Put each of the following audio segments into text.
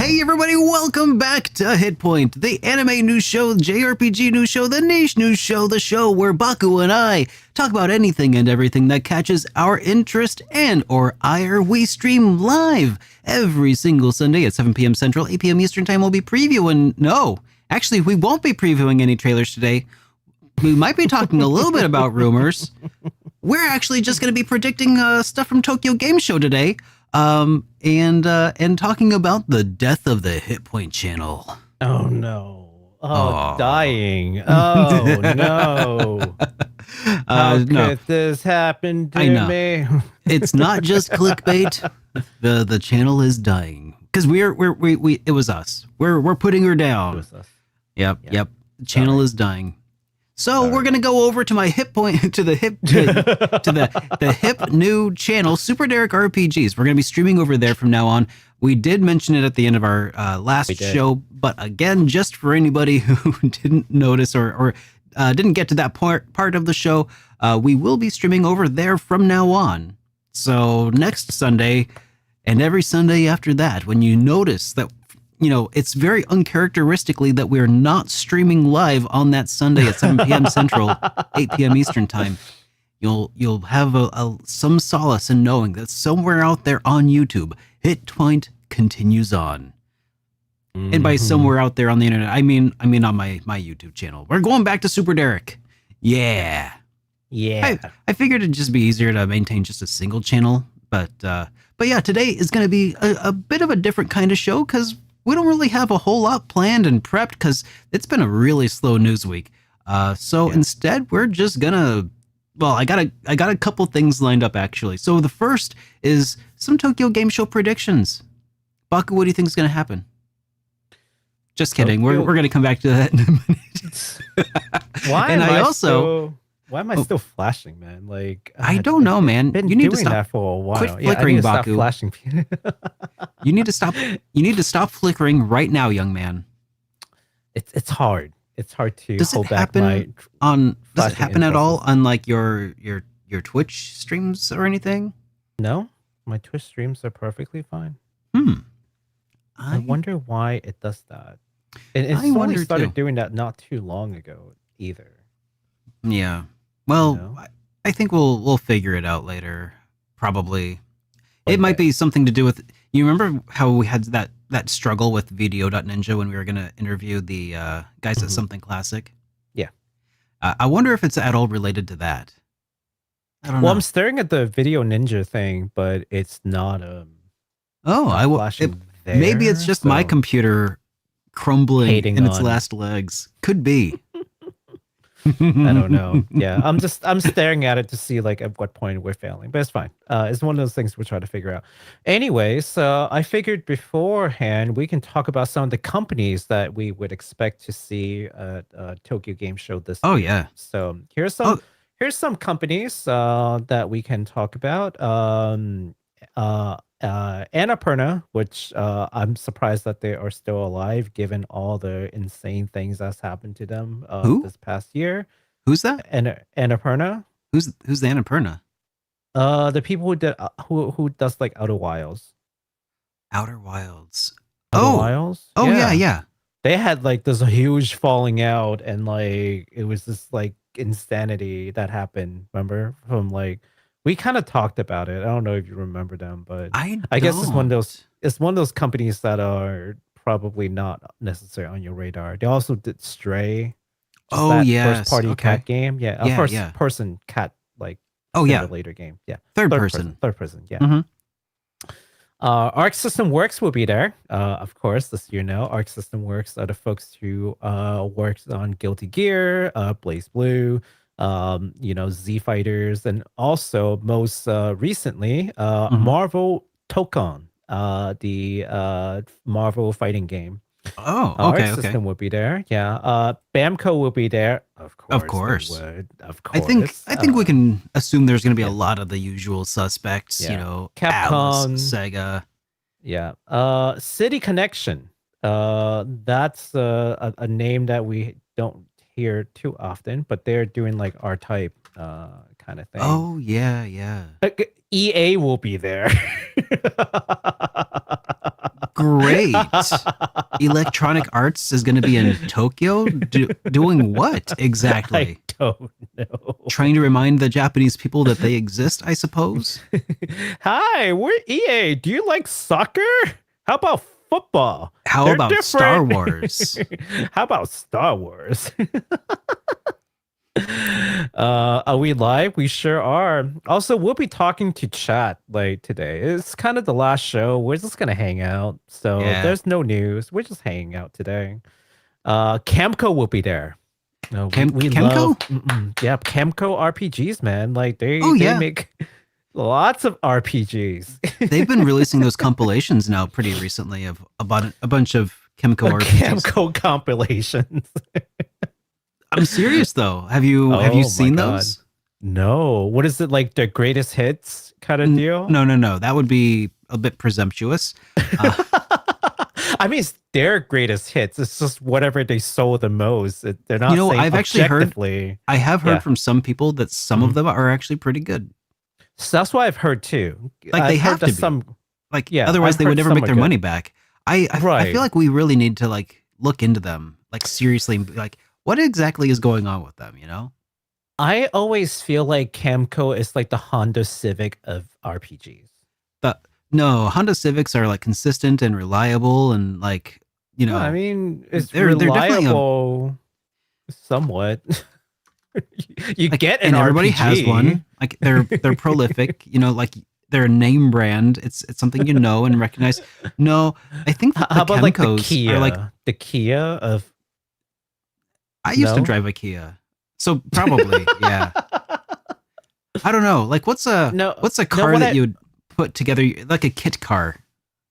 Hey everybody, welcome back to HitPoint, the anime news show, JRPG news show, the niche news show, the show where Baku and I talk about anything and everything that catches our interest and or ire. We stream live every single Sunday at 7 p.m. Central, 8 p.m. Eastern Time. We'll be previewing, no, actually we won't be previewing any trailers today. We might be talking a little bit about rumors. We're actually just going to be predicting stuff from Tokyo Game Show today. And talking about the death of the HitPoint channel. Oh no! Dying! Oh no! How could this happen to me? It's not just clickbait. The channel is dying because it was us. We're putting her down. It was us. Yep. The channel is dying. So we're gonna go over to my HitPoint to the hip new channel, Super Derek RPGs. We're gonna be streaming over there from now on. We did mention it at the end of our last show, but again, just for anybody who didn't notice or didn't get to that part of the show, we will be streaming over there from now on. So next Sunday and every Sunday after that, when you notice that, you know, it's very uncharacteristically that we're not streaming live on that Sunday at 7 p.m. Central, 8 p.m. Eastern Time. You'll have some solace in knowing that somewhere out there on YouTube, HitPoint continues on. Mm-hmm. And by somewhere out there on the internet, I mean on my YouTube channel. We're going back to Super Derek. Yeah. I figured it'd just be easier to maintain just a single channel, but yeah, today is going to be a bit of a different kind of show because we don't really have a whole lot planned and prepped because it's been a really slow news week. Instead, we're just gonna. Well, I got a couple things lined up actually. So the first is some Tokyo Game Show predictions. Baku, what do you think is gonna happen? Just kidding. We're gonna come back to that in a minute. Why am I still flashing, man? Like I don't know, man. You need to stop that for a while. Quit flickering, Baku. Stop flashing. You need to stop. You need to stop flickering right now, young man. It's hard. It's hard to hold back Does it happen at all on like your Twitch streams or anything? No, my Twitch streams are perfectly fine. I wonder why it does that. And Sony started doing that not too long ago either. Yeah. Well, I think we'll figure it out later. Probably. It might be something to do with. You remember how we had that struggle with Video.Ninja when we were going to interview the guys at Something Classic? Yeah. I wonder if it's at all related to that. I don't know. Well, I'm staring at the Video Ninja thing, but it's not. Maybe it's just my computer crumbling in its last legs. Could be. I don't know. Yeah, I'm staring at it to see like at what point we're failing, but it's fine. It's one of those things we're trying to figure out. Anyways, I figured beforehand we can talk about some of the companies that we would expect to see at Tokyo Game Show this year. Yeah. So here's some companies that we can talk about. Annapurna, which I'm surprised that they are still alive given all the insane things that's happened to them this past year. Who's that? Annapurna. Who's the Annapurna? The people who does like Outer Wilds. Outer Wilds. Wilds? Oh yeah. They had like this huge falling out and like it was this like insanity that happened, remember? From like we kind of talked about it. I don't know if you remember them, but I guess it's one of those companies that are probably not necessarily on your radar. They also did Stray. First party cat game. Yeah, first person cat like simulator game. Yeah, third person. Yeah. Mm-hmm. Arc System Works will be there, of course. This Arc System Works are the folks who worked on Guilty Gear, Blaze Blue. Z Fighters, and also most recently Marvel Tokon, the Marvel fighting game. Arc System will be there. Yeah. Bamco will be there. Of course. Of course. I think we can assume there's going to be a lot of the usual suspects. Capcom, Alice, Sega. Yeah. City Connection. That's a name that we don't hear too often, but they're doing like R-Type kind of thing. Oh yeah. EA will be there. Great. Electronic Arts is going to be in Tokyo doing what exactly? I don't know. Trying to remind the Japanese people that they exist, I suppose. Hi, we're EA. Do you like soccer? How about football? How about Star Wars? How about Star Wars? Are we live? We sure are. Also, we'll be talking to chat like today. It's kind of the last show. We're just gonna hang out. So there's no news. We're just hanging out today. Camco will be there. We Camco? Yeah, Camco RPGs, man. Like they make lots of RPGs. They've been releasing those compilations now pretty recently of about a bunch of Camco RPGs. Camco compilations. I'm serious though. Have you seen those? No. What is it, like their greatest hits kind of deal? No. That would be a bit presumptuous. I mean, it's their greatest hits. It's just whatever they sold the most. They're not. I've actually heard. I have heard from some people that some of them are actually pretty good. So that's what I've heard too. Like they have to be. Otherwise they would never make their money back. I feel like we really need to like look into them, like seriously, like what exactly is going on with them, you know? I always feel like Camco is like the Honda Civic of RPGs. No, Honda Civics are like consistent and reliable and like, you know. I mean, it's reliable somewhat. You like, get an and everybody RPG. has one. Like they're prolific, you know, like they're a name brand. It's something you know and recognize. No, I think that how about like the Kia? Are like the Kia of I used to drive a Kia. So probably, yeah. I don't know. Like what's a car that you would put together like a kit car?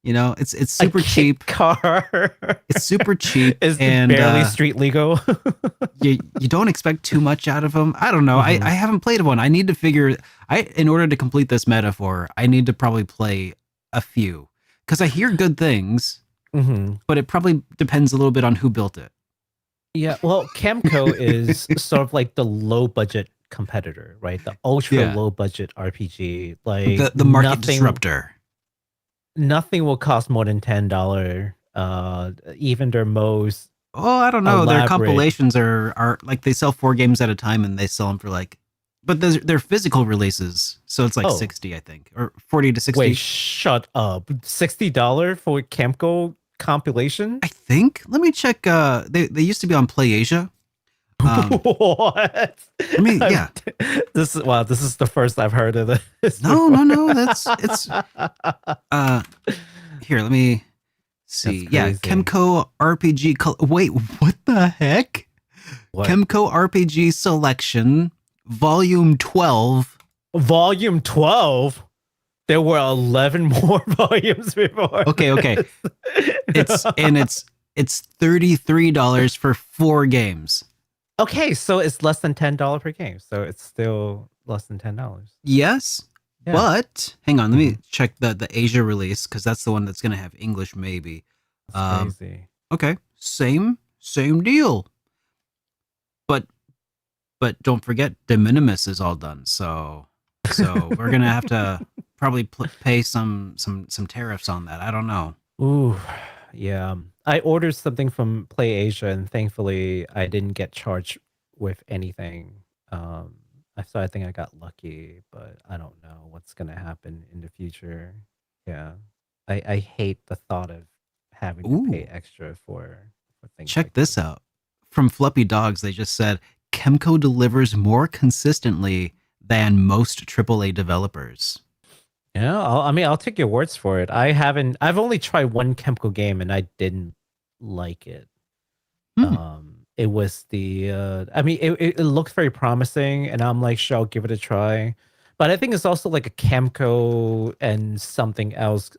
You know, it's super cheap. Car. It's super cheap. It's and barely street legal. you don't expect too much out of them. I don't know. I haven't played one. I need to figure. In order to complete this metaphor, I need to probably play a few because I hear good things, but it probably depends a little bit on who built it. Yeah, well, Camco is sort of like the low budget competitor, right? The ultra low budget RPG, like the market disruptor. Nothing will cost more than $10. Even their most I don't know. Their compilations are like they sell 4 games at a time, and they sell them for like, but they're physical releases, so it's like 60, I think, or 40 to 60. Wait, shut up! $60 for Camco compilation? I think. Let me check. They used to be on PlayAsia. What? I mean, yeah. This is the first I've heard of this. No. It's here. Let me see. Yeah, Camco RPG. Wait, what the heck? What? Camco RPG Selection, Volume 12. Volume 12. There were 11 more volumes before. Okay. It's $33 for 4 games. Okay, so it's less than $10 per game. So it's still less than $10. Yes, but hang on, let me check the Asia release because that's the one that's going to have English maybe. That's crazy. Okay, same deal. But don't forget, de minimis is all done. So we're gonna have to probably pay some tariffs on that. I don't know. Ooh, yeah. I ordered something from PlayAsia, and thankfully I didn't get charged with anything. So I think I got lucky, but I don't know what's gonna happen in the future. Yeah, I hate the thought of having to pay extra for things. Check this out. From Fluffy Dogs, they just said Camco delivers more consistently than most AAA developers. Yeah, I'll take your words for it. I've only tried one Camco game and I didn't like it. It was it looked very promising and I'm like, sure, I'll give it a try. But I think it's also like a Camco and something else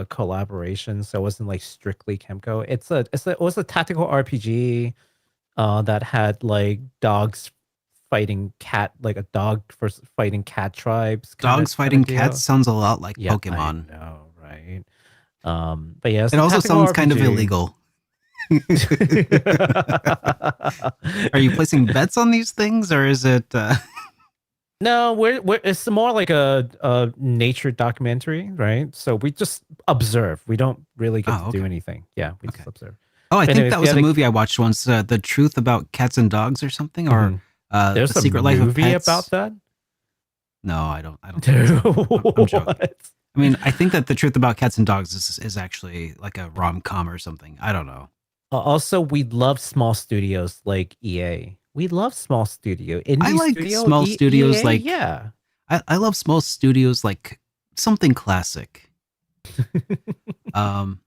collaboration, so it wasn't like strictly Camco. It was a tactical RPG that had like dogs fighting cat, like a dog for fighting cat tribes. Dogs fighting cats sounds a lot like Pokemon. I know, right? But yeah, it also sounds kind of illegal. Are you placing bets on these things, or is it? No, we're it's more like a nature documentary, right? So we just observe. We don't really get to Oh, do okay. anything. Yeah, we Okay. just observe. Oh, I But think anyways, that was a movie I watched once, The Truth About Cats and Dogs or something, or mhm. The There's a Secret Life of movie about Pets. that. No, I don't think Dude, so. I'm joking. what? I mean, I think that The Truth About Cats and Dogs is actually like a rom-com or something. I don't know. Also, we love small studios like EA. We love small studio, I indie like studio, small studios EA. like Yeah. I love small studios like something classic. Um,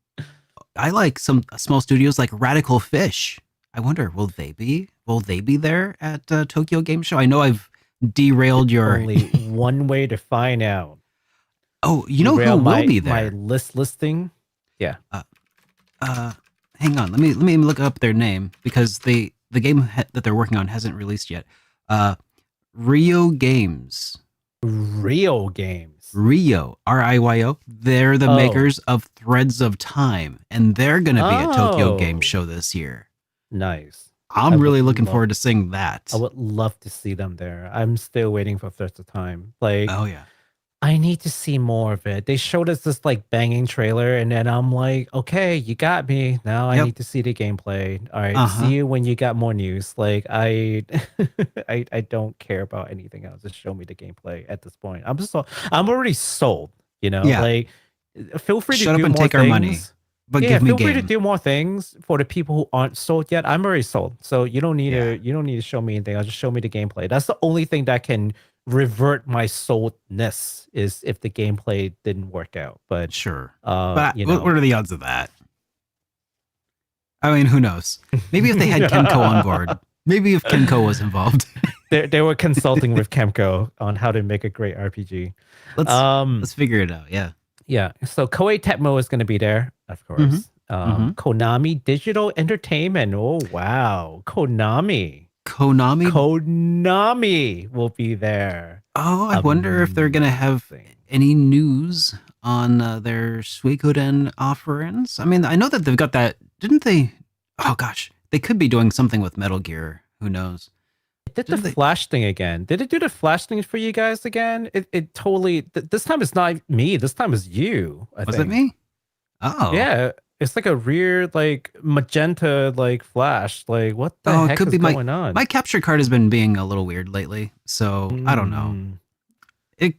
I like some small studios like Radical Fish. I wonder, will they be there at Tokyo Game Show? I know I've derailed your. Only one way to find out. Oh, you know who Derail will be my there? listing. Yeah. Uh, Hang on. Let me look up their name because the game that they're working on hasn't released yet. Uh, Rio Games. Real games. Rio, Riyo. They're the Oh. makers of Threads of Time, and they're going to be at Tokyo Game Oh. Show this year. Nice. I I'm would really looking love forward to seeing I that. would love to see them there. I'm still waiting for Thirst of Time. Like, Oh yeah. I need to see more of it. They showed us this like banging trailer, and then I'm like, okay, you got me. Now I Yep. need to see the gameplay. All right, Uh see huh. you when you got more news. Like I don't care about anything else. Just show me the gameplay at this point. I'm already sold. Yeah. Like feel free to Shut up do and more take our money, things. but Yeah, give me feel free to game. do more things for the people who aren't sold yet. I'm already sold. So Yeah. you don't need to show me anything. I'll just show me the gameplay. That's the only thing that can revert my soldness is if the gameplay didn't work out. But Sure. But you what know. are the odds of that? I mean, who knows? Maybe if they had Kenko on board. Maybe if Kenko was involved. They were consulting with Kemco on how to make a great RPG. let's Um let's figure it out. Yeah. yeah, so Koei Tecmo is going to be there, of Mm-hmm. course. Mm-hmm. Konami Digital Entertainment. Oh wow. Konami. Konami will be there. Oh, I wonder if they're gonna have Amazing. any news on their Suikoden offerings. I mean, I know that they've got that. Didn't they? Oh gosh, they could be doing something with Metal Gear. Who knows? It did the Didn't they? Flash thing again. Did it do the Flash thing for you guys again? It totally. This time it's not me. This time it's you. I Was it think. me? Oh. Yeah, it's like a weird like magenta like flash. Like what the Oh, it heck could is be going on? my capture card has been being a little weird lately. So I don't know. Mm.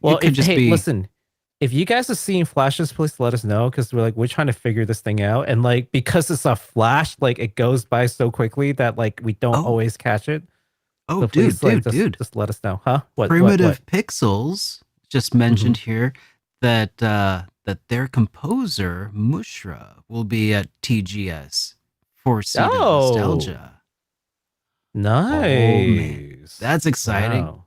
Well, It could if just hey, be. listen, if you guys are seeing flashes, please let us know because we're trying to figure this thing out. And like because it's a flash, like it goes by so quickly that like we don't Oh, always catch it. oh, So please like dude. just let us know. Huh? What? Primitive Pixels just Hmm. mentioned here that that their composer Mushra will be at TGS for Seed of Oh, Nostalgia. Oh man, nice. that's exciting. Wow.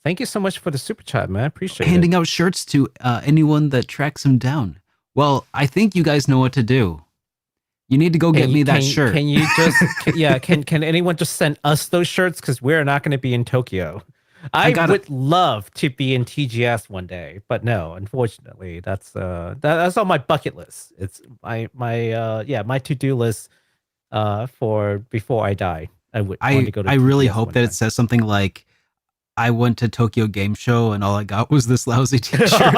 Thank you so much for the super chat, man. Appreciate it. Handing out shirts to anyone that tracks him down. Well, I think you guys know what to do. You need to go get me that shirt. Can you just yeah, can anyone just send us those shirts because we're not going to be in Tokyo. I I got it. would love to be in TGS one day, but no, unfortunately, that's on my bucket list. It's my to-do list for before I die. I would want to go to I really TGS hope one that it time. says something like I went to Tokyo Game Show and all I got was this lousy t-shirt.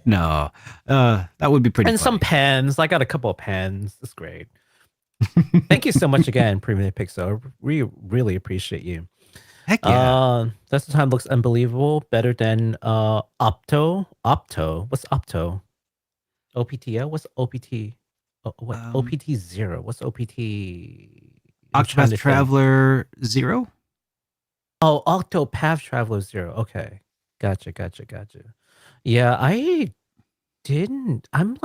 No, that would be pretty And some funny. pens. I got a couple of pens. That's great. Thank you so much again, Primitive Pixel. We really appreciate you. Heck yeah. That's the time looks unbelievable. Better than Opto. Opto. What's Opto? OPTO? What's OPT? Oh, what OPT zero? What's OPT? I'm trying Octopath to think. Traveler Zero? Oh, Octopath Traveler Zero. Okay. Gotcha. Yeah, I didn't. I'm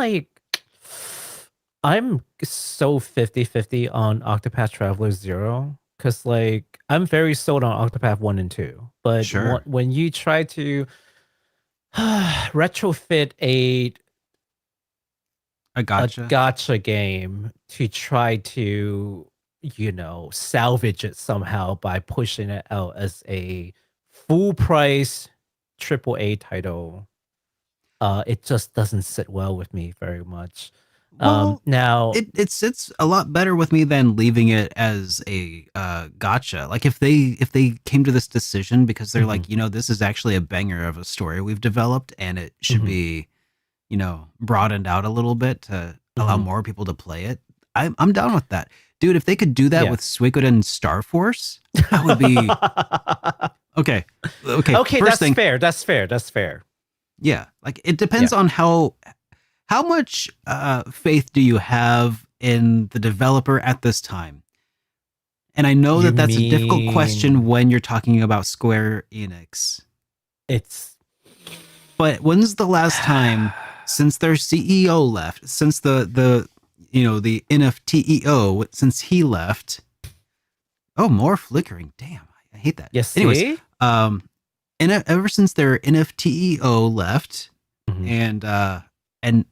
so 50-50 on Octopath Traveler 0 cuz like I'm very sold on Octopath 1 and 2. But Sure. when you try to retrofit I a gotcha. gotcha game to try to salvage it somehow by pushing it out as a full price triple A title, it just doesn't sit well with me very much. Well, Now it sits a lot better with me than leaving it as a gotcha. Like if they came to this decision because they're like, Mhm, this is actually a banger of a story we've developed and it should mhm, be, broadened out a little bit to allow mhm. more people to play it. I'm down with that. Dude, if they could do that Yeah. with Suikoden Star Force, I would be okay. Okay, Okay, first that's thing, fair. That's fair. That's fair. yeah, like it Yeah. depends on how much faith do you have in the developer at this time? And I know You that that's a difficult question mean when you're talking about Square Enix. it's But when's the last time since their CEO left, since the NFTEO, since he left? Oh, more flickering. Damn, I hate that. you Anyways, see? and ever since their NFTEO left, Mhm. and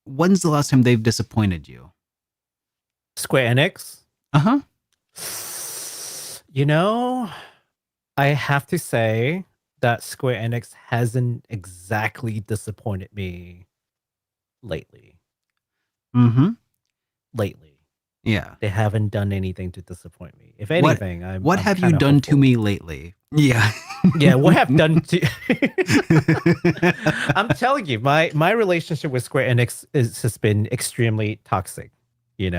when's the last time they've disappointed you? Square Enix. Uh huh. You know, I have to say that Square Enix hasn't exactly disappointed me lately. Mm-hmm. Lately. They haven't done anything to disappoint me. If What anything, what I'm have you kind of done to hopeful. me lately? Yeah. Yeah, what have done to I'm telling you, my relationship with Square Enix has been extremely toxic. It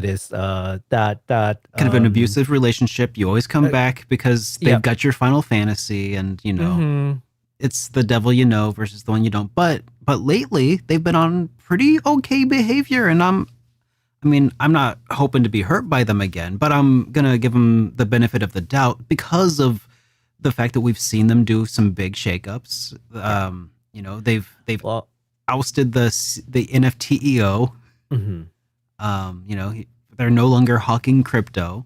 is that Kind of an abusive relationship. You always come uh, back because they've yeah. got your Final Fantasy, and Mhm. it's the devil you know versus the one you don't. But lately they've been on pretty okay behavior, and I'm not hoping to be hurt by them again, but I'm gonna give them the benefit of the doubt because of the fact that we've seen them do some big shakeups. Yeah. They've Well, ousted the NFTEO. mhm. They're no longer hawking crypto.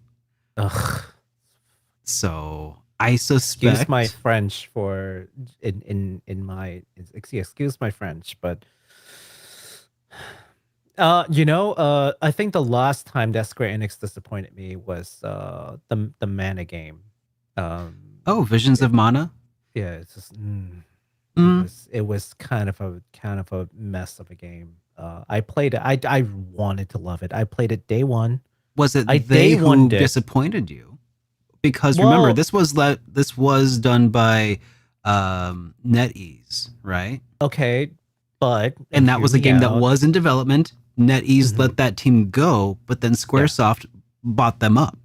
Ugh. So I Excuse my suspect. French for in my excuse my French, but I think the last time that Square Enix disappointed me was the Mana game. Um, Oh, Visions it, of Mana. yeah, it's just Mm, it was kind of a mess of a game. I played it. I wanted to love it. I played it day one. was it I they day one who did. disappointed you? Because remember, Well, this was done by NetEase, right? okay, and And that hear was a me game that out. was in development. NetEase Mhm. let that team go, but then Yeah. Squaresoft bought them up.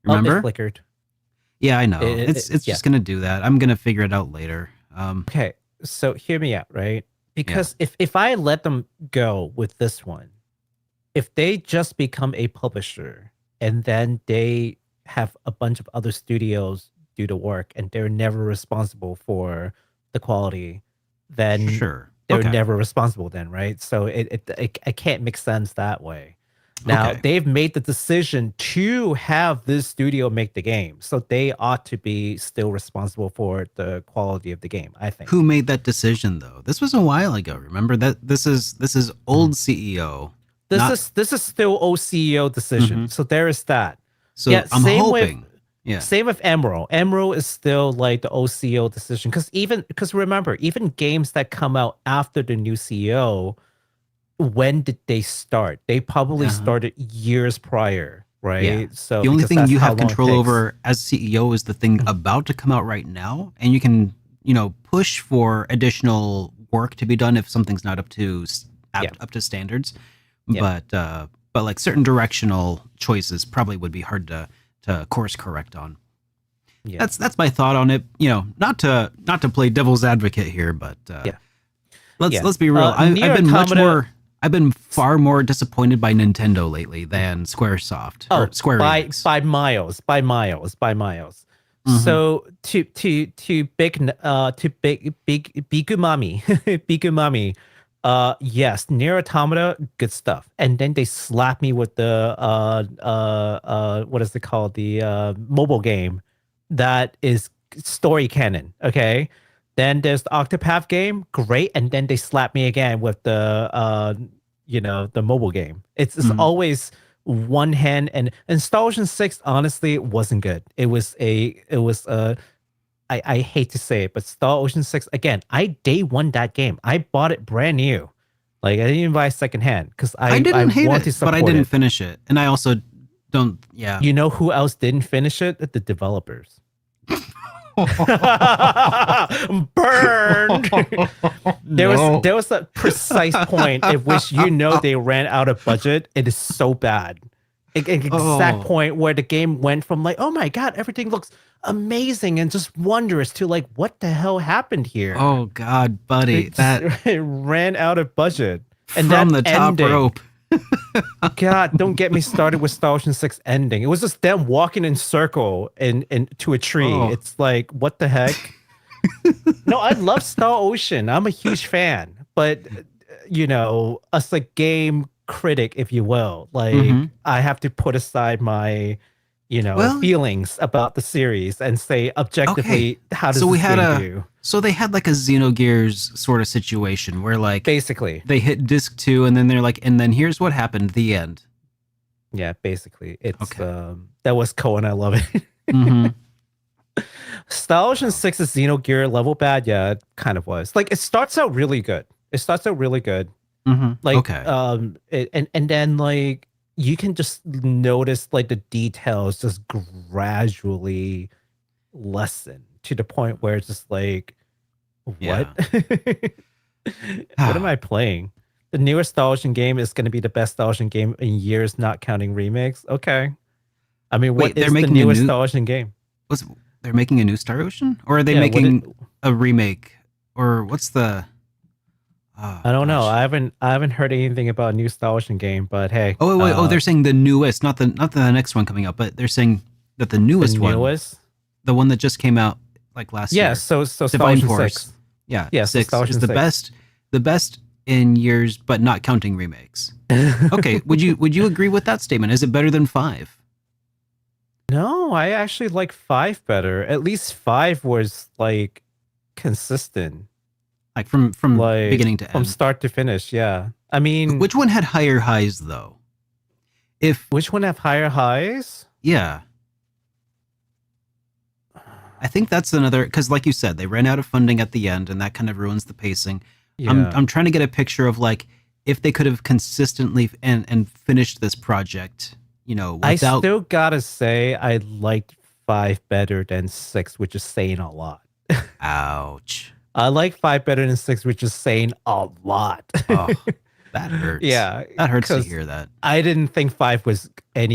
Oh, it Remember? flickered. Yeah, I know. It's Yeah. just gonna do that. I'm gonna figure it out later. Okay, so hear me out, right? Yeah, Because if I let them go with this one, if they just become a publisher and then they have a bunch of other studios do the work and they're never responsible for the quality, then sure. they're Okay. never responsible then, right? So it can't make sense that way. Now, Okay. they've made the decision to have this studio make the game, so they ought to be still responsible for the quality of the game, I Who think. made that decision though? This was a while ago. Remember that this is Mhm. old CEO, This not. is this is still OCEO decision. Mhm. So there is that. Yeah, So I'm hoping. Yeah. same with Emerald. Emerald is still like the OCO decision because remember, even games that come out after the new CEO, when did they start? They probably Uh-huh. started years prior, Yeah. right? So The only because thing that's you how have long it control takes. over as CEO is the thing Mhm. about to come out right now, and you can, push for additional work to be done if something's not Yeah, up to standards. yeah, But like certain directional choices probably would be hard to course correct on. yeah, That's my thought on it. Not to play devil's advocate here, but yeah, let's yeah. let's be real. I've Near been much Automata. more. I've been far more disappointed by Nintendo lately than SquareSoft or Oh, Square Enix. by miles, by miles, by miles. Hmm. So to big Bigumami, Bigumami, yes, Near Automata, good stuff. And then they slap me with the what is it called? The mobile game that is story canon. Okay. Then there's the Octopath game, great. And then they slap me again with the the mobile game. It's Hmm. always one hand and Star Ocean 6 honestly wasn't good. I hate to say it, but Star Ocean 6 again, I day one that game. I bought it brand new. Like I didn't even buy secondhand because I I didn't hate want it, to but I support didn't it. finish it, and I also don't. Yeah. You know who else didn't finish it? The developers. Burned. No. There was a precise point at which they ran out of budget. It is so bad. An exact point where the game went from like, oh my god, everything looks amazing and just wondrous to like, what the hell happened here? Oh God, buddy, It ran out of budget. And from that the top ending, rope. God, don't get me started with Star Ocean 6 ending. It was just them walking in circle and to a tree. Oh. It's like, what the heck? No, I love Star Ocean. I'm a huge fan. But, as a game critic, if you will, like, I have to put aside my, feelings about the series and say objectively, how does this game do? So they had like a Xenogears sort of situation where like basically they hit disc 2 and then they're like, and then here's what happened, the end. Yeah, basically. It's that was cool and I love it. Star Ocean 6's Xenogear level bad, yeah, it kind of was. Like it starts out really good. Like and then like you can just notice like the details just gradually lessen to the point where it's just like, what? Yeah. What am I playing? The newest Star Ocean game is going to be the best Star Ocean game in years, not counting remakes. Okay. I mean, what is the newest Star Ocean game? They're making a new Star Ocean? Or are they making a remake? Or what's the... I don't know. I haven't heard anything about a new Star Ocean game, but hey. Oh wait, they're saying the newest, not the next one coming out, but they're saying that the newest one, the one that just came out like last year. Yeah, so Star Divine Ocean Force. 6. Yeah, yeah, 6 so is the best in years, but not counting remakes. Okay, would you agree with that statement? Is it better than 5? No, I actually like 5 better. At least 5 was like consistent. Like from like, beginning to end. From start to finish, yeah. I mean, which one had higher highs though? Which one have higher highs? Yeah. I think that's another, because like you said, they ran out of funding at the end and that kind of ruins the pacing. Yeah. I'm trying to get a picture of like if they could have consistently and finished this project, without... I still gotta say I liked 5 better than 6, which is saying a lot. Ouch. I like 5 better than 6, which is saying a lot. Oh, that hurts. Yeah. That hurts to hear that. I didn't think 5 was I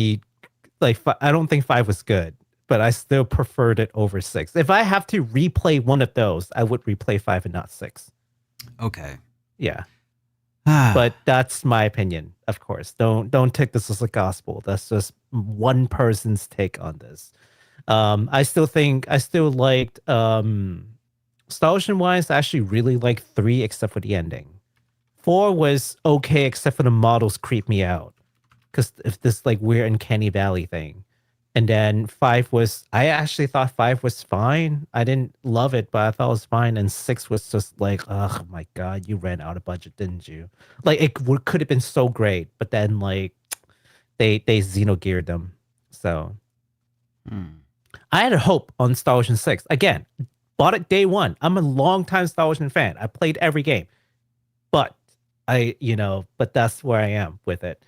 don't think 5 was good, but I still preferred it over 6. If I have to replay one of those, I would replay 5 and not 6. Okay. Yeah. But that's my opinion, of course. Don't take this as a gospel. That's just one person's take on this. I still liked Star Ocean wise, I actually really liked 3 except for the ending. 4 was okay except for the models creep me out. Because if this like weird uncanny valley thing. And then 5 was, I actually thought 5 was fine. I didn't love it, but I thought it was fine. And 6 was just like, oh my God, you ran out of budget, didn't you? Like it could have been so great, but then like they Xenogeared them. So I had a hope on Star Ocean 6. Again, bought it day one. I'm a longtime Star Ocean fan. I played every game. But but that's where I am with it.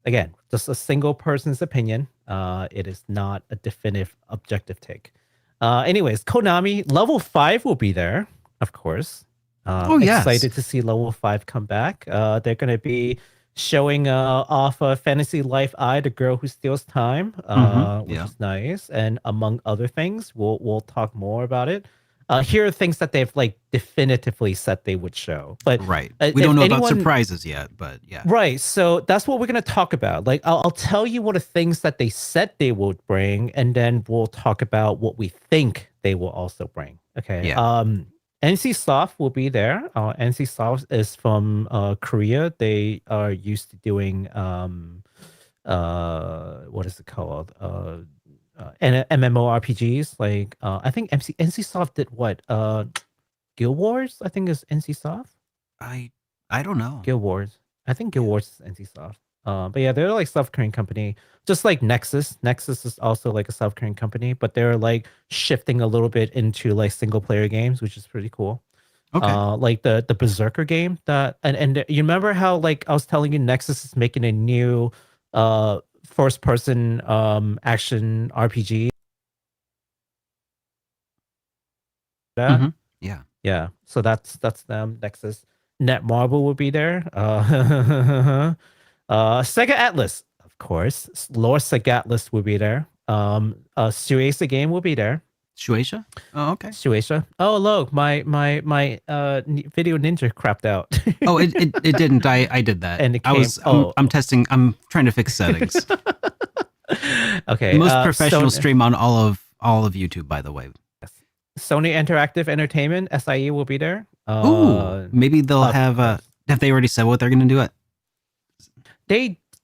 Again, just a single person's opinion. It is not a definitive objective take. Anyways, Konami, level 5 will be there, of course. Yes. Excited to see level 5 come back. They're going to be showing off Fantasy Life I, the girl who steals time, which is nice. And among other things, we'll talk more about it. Here are things that they've like definitively said they would show, but right. We don't know about surprises yet, but yeah. Right. So that's what we're going to talk about. Like, I'll tell you what the things that they said they would bring, and then we'll talk about what we think they will also bring. Okay. Yeah. NC Soft will be there. NC Soft is from Korea. They are used to doing what is it called? MMORPGs. Like I think NC Soft did what? Guild Wars, I think is NC Soft. I don't know. Guild Wars. I think Guild Wars is NC Soft. But yeah, they're like South Korean company, just like Nexus. Nexus is also like a South Korean company, but they're like shifting a little bit into like single player games, which is pretty cool. Okay. Like the Berserker game that and you remember how like I was telling you Nexus is making a new first person action RPG. That Yeah. yeah, so that's them. Nexus. Netmarble will be there. Sega Atlas, of course. Lord Sega Atlas will be there. Suasa game will be there. Shueisha? Oh, okay. Suasa. Oh, look, my video ninja crapped out. Oh, it didn't. I did that. And it came. I'm testing. I'm trying to fix settings. Okay. Most professional stream on all of YouTube, by the way. Sony Interactive Entertainment (SIE) will be there. Ooh, maybe they'll have. Have they already said what they're going to do? It.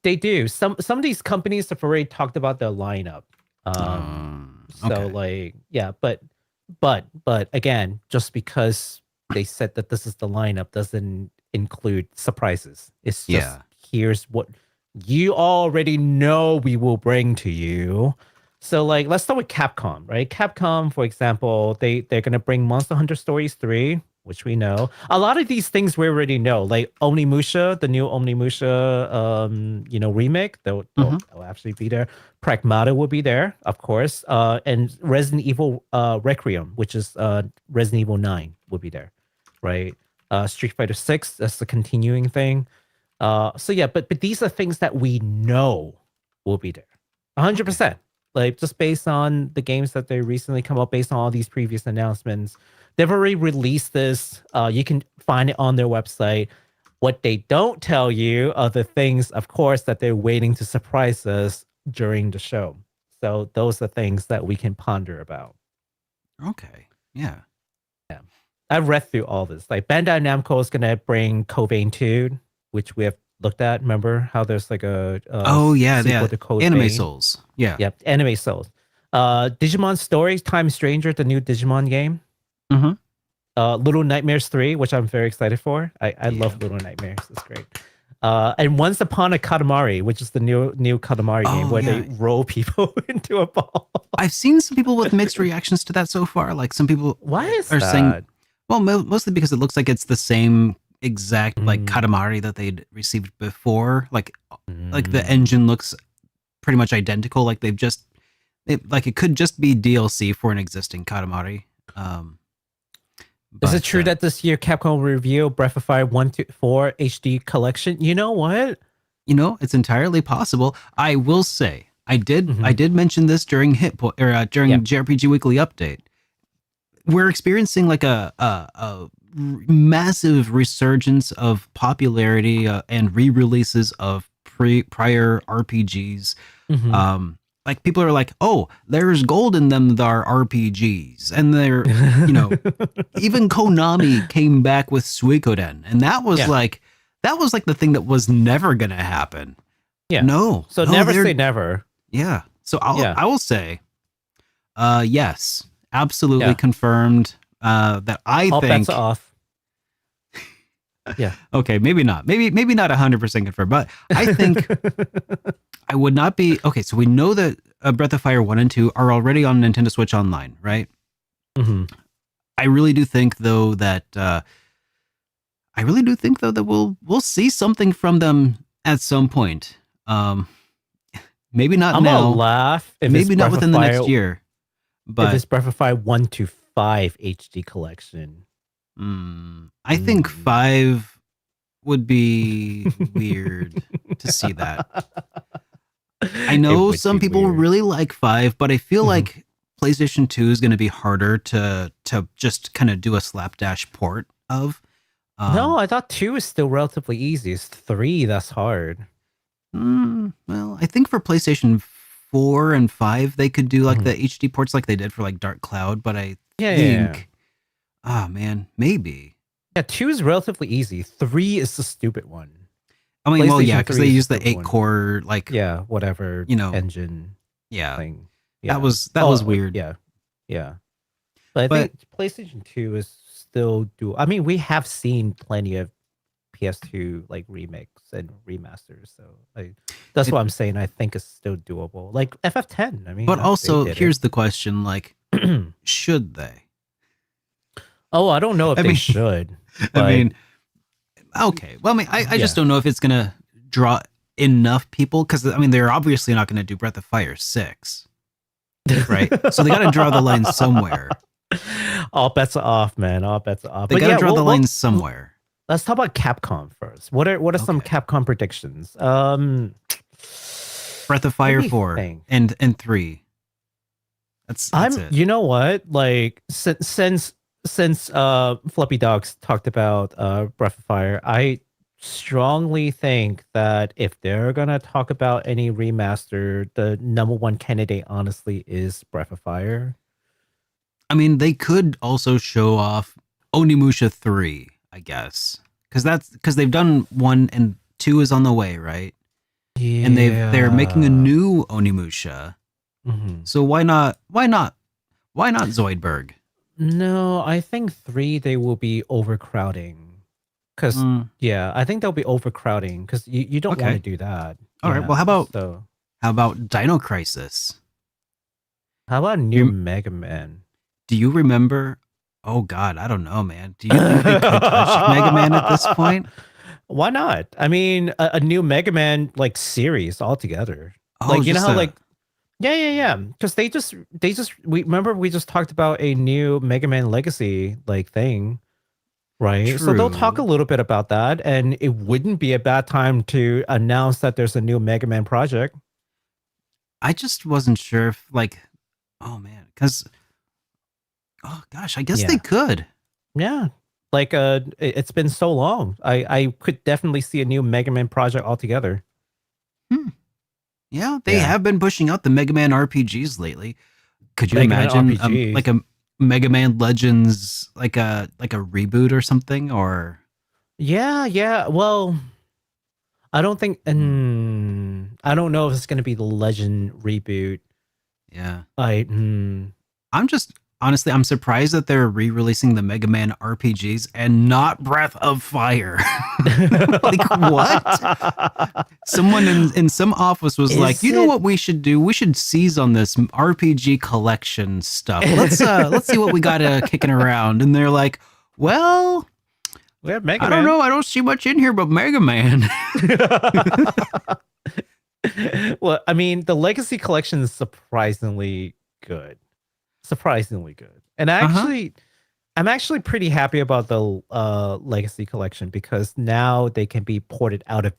They do. Some of these companies have already talked about their lineup. So like yeah, but again, just because they said that this is the lineup doesn't include surprises. It's just here's what you already know we will bring to you. So like let's start with Capcom, right? Capcom, for example, they're gonna bring Monster Hunter Stories 3, which we know. A lot of these things we already know, like Onimusha, the new Onimusha remake, they'll actually be there. Pragmata will be there, of course. And Resident Evil Requiem, which is Resident Evil 9 will be there, right? Street Fighter 6, that's the continuing thing. So yeah, but these are things that we know will be there. 100%. Like just based on the games that they recently come up, based on all these previous announcements. They've already released this. You can find it on their website. What they don't tell you are the things, of course, that they're waiting to surprise us during the show. So those are things that we can ponder about. Okay. Yeah. Yeah. I've read through all this. Like Bandai Namco is going to bring Cobain 2, which we have looked at. Remember how there's like a sequel to Code Anime Vein? Souls. Yeah. Yep. Anime Souls. Digimon Stories, Time Stranger, the new Digimon game. Little Nightmares 3, which I'm very excited for. I love Little Nightmares. It's great. And Once Upon a Katamari, which is the new Katamari game where they roll people into a ball. I've seen some people with mixed reactions to that so far. Like some people are saying, well, mostly because it looks like it's the same exact like Katamari that they'd received before. Like the engine looks pretty much identical. Like they've just it could just be DLC for an existing Katamari. Is it true that this year Capcom will reveal Breath of Fire 1 to 4 HD collection? You know what? It's entirely possible. I will say, I did mention this during HitPoint or during JRPG Weekly Update. We're experiencing like a massive resurgence of popularity and re-releases of prior RPGs. Like people are like, oh, there's gold in them that are RPGs, and they're even Konami came back with Suikoden, and that was like the thing that was never gonna happen. So never say never. So I will say yes, absolutely confirmed that I all think bets are off. Okay, maybe not 100% confirmed, but I think I would not be okay. So we know that Breath of Fire 1 and 2 are already on Nintendo Switch Online, right? I really do think though that we'll see something from them at some point. Maybe not I'm now. Gonna laugh if maybe not within the next year. But if it's Breath of Fire 1 to 5 HD collection. I think 5 would be weird to see that. I know some people really like 5, but I feel like PlayStation 2 is going to be harder to just kind of do a slapdash port of. No, I thought 2 is still relatively easy. It's 3 that's hard. Well, I think for PlayStation 4 and 5, they could do like the HD ports like they did for like Dark Cloud, but I think... Oh man, maybe. Yeah, 2 is relatively easy. 3 is the stupid one. I mean, well, yeah, because they use the 8-core whatever engine thing. Yeah. That was weird. Yeah. But I think PlayStation 2 is still doable. I mean, we have seen plenty of PS2 like remakes and remasters, so that's what I'm saying. I think it's still doable. Like FF10. I mean, but also here's the question: like, should they? Oh, I don't know if I they mean, should. I But mean, okay. Well, I mean, I just yeah. don't know if it's gonna draw enough people because I mean they're obviously not gonna do Breath of Fire 6, right? So they got to draw the line somewhere. All bets are off, man. All bets are off. They But got to yeah, draw the line somewhere. let's talk about Capcom first. What are some Okay. Capcom predictions? Breath of Let Fire me 4 think. and 3. That's it. You know what? Like since Fluffy Dogs talked about Breath of Fire, I strongly think that if they're gonna talk about any remaster, the number one candidate honestly is Breath of Fire. I mean, they could also show off Onimusha 3, I guess. Because they've done 1 and 2 is on the way, right? And they're making a Yeah. new Onimusha. Mhm. So why not Zoidberg? No, I think 3 they will be overcrowding. Cause Mm, yeah, I think they'll be overcrowding because you don't want to okay. do that. All right. Well, Yeah. So how about Dino Crisis? how about a new You Mega Man? do you remember? Oh God, I don't know, man. Do you think they could touch Mega Man at this point? Why not? I mean, a new Mega Man like series altogether. Oh, Like you know just how a like yeah. Because they just we remember we just talked about a new Mega Man Legacy like thing, right? So they'll talk a true. little bit about that, and it wouldn't be a bad time to announce that there's a new Mega Man project. I just wasn't sure if like, oh man, because oh gosh, I guess they Yeah, could. yeah. Like it's been so long. I could definitely see a new Mega Man project altogether. Hmm. Yeah, they Yeah, have been pushing out the Mega Man RPGs lately. Could you Mega Man imagine RPGs. like a Mega Man Legends like a reboot or something or Yeah. Well, I don't think, hmm, I don't know if it's going to be the Legend reboot. yeah. I, I'm just honestly I'm surprised that they're re-releasing the Mega Man RPGs and not Breath of Fire. Like what? Someone in some office was like, Is "You know it? what we should do? We should seize on this RPG collection stuff. Let's see what we got kicking around." And they're like, "Well, We have Mega I don't Man. know. I don't see much in here but Mega Man." Well, I mean, the Legacy Collection is surprisingly good. Surprisingly good. And Uh-huh. I'm actually pretty happy about the Legacy Collection because now they can be ported out of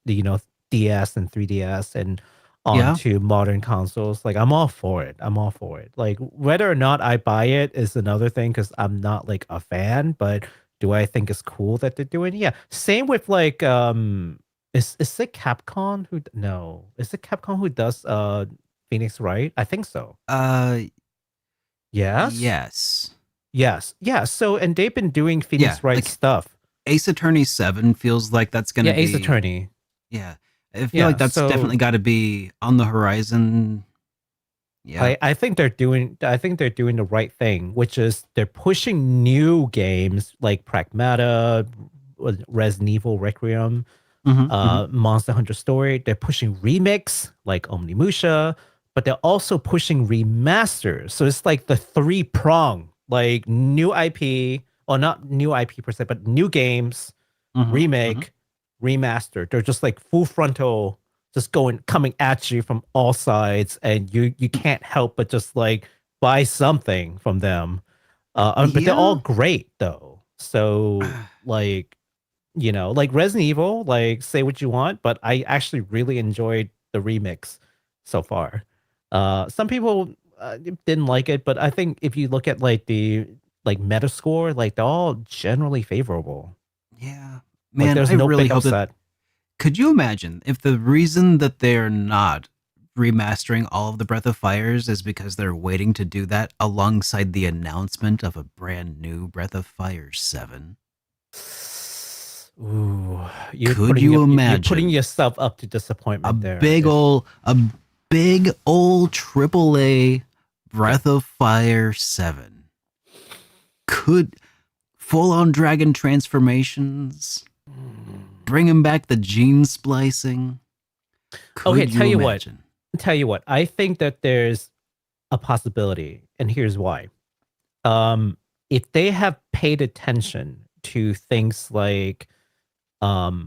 the DS and 3DS and Yeah. onto modern consoles. Like I'm all for it. I'm all for it. Like whether or not I buy it is another thing because I'm not like a fan, but do I think it's cool that they're doing it? Yeah. Same with like is it Capcom who no. Is it Capcom who does Phoenix Wright? I think so. Uh Yes? yes. Yes. Yeah. So and they've been doing Yeah, Phoenix Wright like stuff. Ace Attorney 7 feels like that's going Yeah, to Ace be Attorney. yeah. I feel like Yeah. that's So definitely got to be on the horizon. Yeah. I think they're doing the right thing, which is they're pushing new games like Pragmata, Resident Evil Requiem, Mhm. Monster Hunter Story. They're pushing remakes like Omnimusha, but they're also pushing remasters. So it's like the three prong, like new IP, or not new IP per se, but new games, Mhm. Mhm. remake, remaster. They're just like full frontal, just coming at you from all sides, and you can't help but just like buy something from them. But they're all Yeah. great though. So like like Resident Evil, like say what you want, but I actually really enjoyed the remix so far. Some people didn't like it, but I think if you look at like the like Metascore, like they're all generally favorable. Yeah. Like Man, there's I no really big hope that upset. could you imagine if the reason that they're not remastering all of the Breath of Fires is because they're waiting to do that alongside the announcement of a brand new Breath of Fire 7? Ooh, Could you you're putting imagine yourself up to a disappointment there. big If old a big old AAA yeah, Breath of Fire 7? Could full on dragon transformations, bringing back the gene splicing? okay, Could you imagine? tell you what, I think that there's a possibility, and here's why. Um, if they have paid attention to things like Clear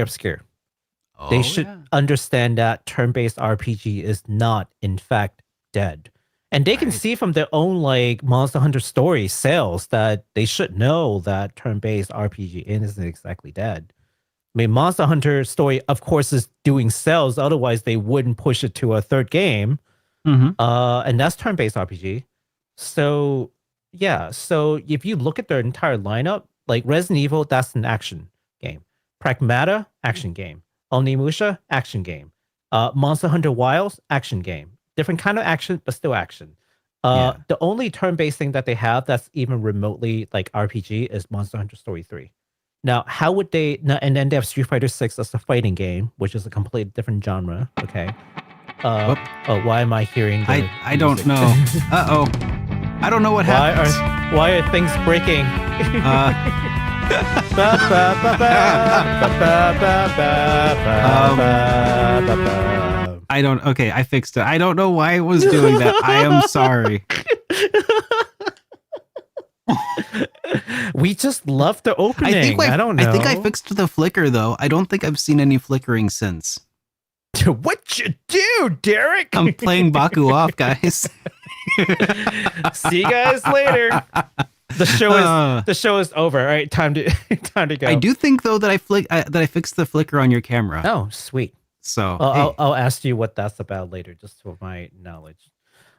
Obscure, they should understand that turn-based RPG is not, in fact, dead. And they can see from their own like Monster Hunter Story sales that they should know that turn-based RPG isn't exactly dead. I mean, Monster Hunter Story, of course, is doing sales. Otherwise, they wouldn't push it to a third game. And that's turn-based RPG. So, yeah. So if you look at their entire lineup, like Resident Evil, that's an action game. Pragmata, action game. Onimusha, action game. Monster Hunter Wilds, action game. Different kind of action, but still action. The only turn-based thing that they have that's even remotely like RPG is Monster Hunter Story 3. Now, how would they... and then they have Street Fighter 6 as a fighting game, which is a completely different genre. Okay. Why am I hearing the I don't know. Uh-oh. I don't know what happened. Why are things breaking? I don't... Okay, I fixed it. I don't know why it was doing that. I am sorry. We just love the opening. I don't know. I think I fixed the flicker, though. I don't think I've seen any flickering since. What you do, Derek? I'm playing Baku off, guys. See you guys later. The show is over. All right, time to go. I do think though that I fixed the flicker on your camera. Oh, sweet. So I'll ask you what that's about later, just for my knowledge.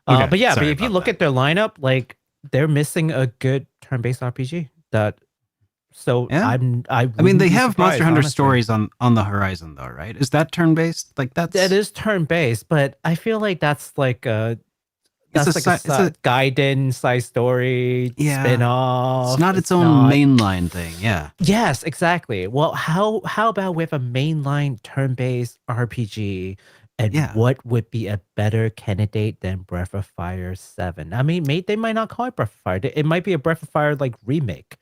Okay, but if you look at their lineup, like they're missing a good turn-based RPG. I mean, they have Monster Hunter Stories on the horizon, though, right? Is that turn-based? Like that is turn-based, but I feel like that's like a Gaiden side story spin-off. It's not its own mainline thing. Yeah. Yes, exactly. Well, how about with a mainline turn-based RPG? And what would be a better candidate than Breath of Fire 7? I mean, they might not call it Breath of Fire. It might be a Breath of Fire like remake.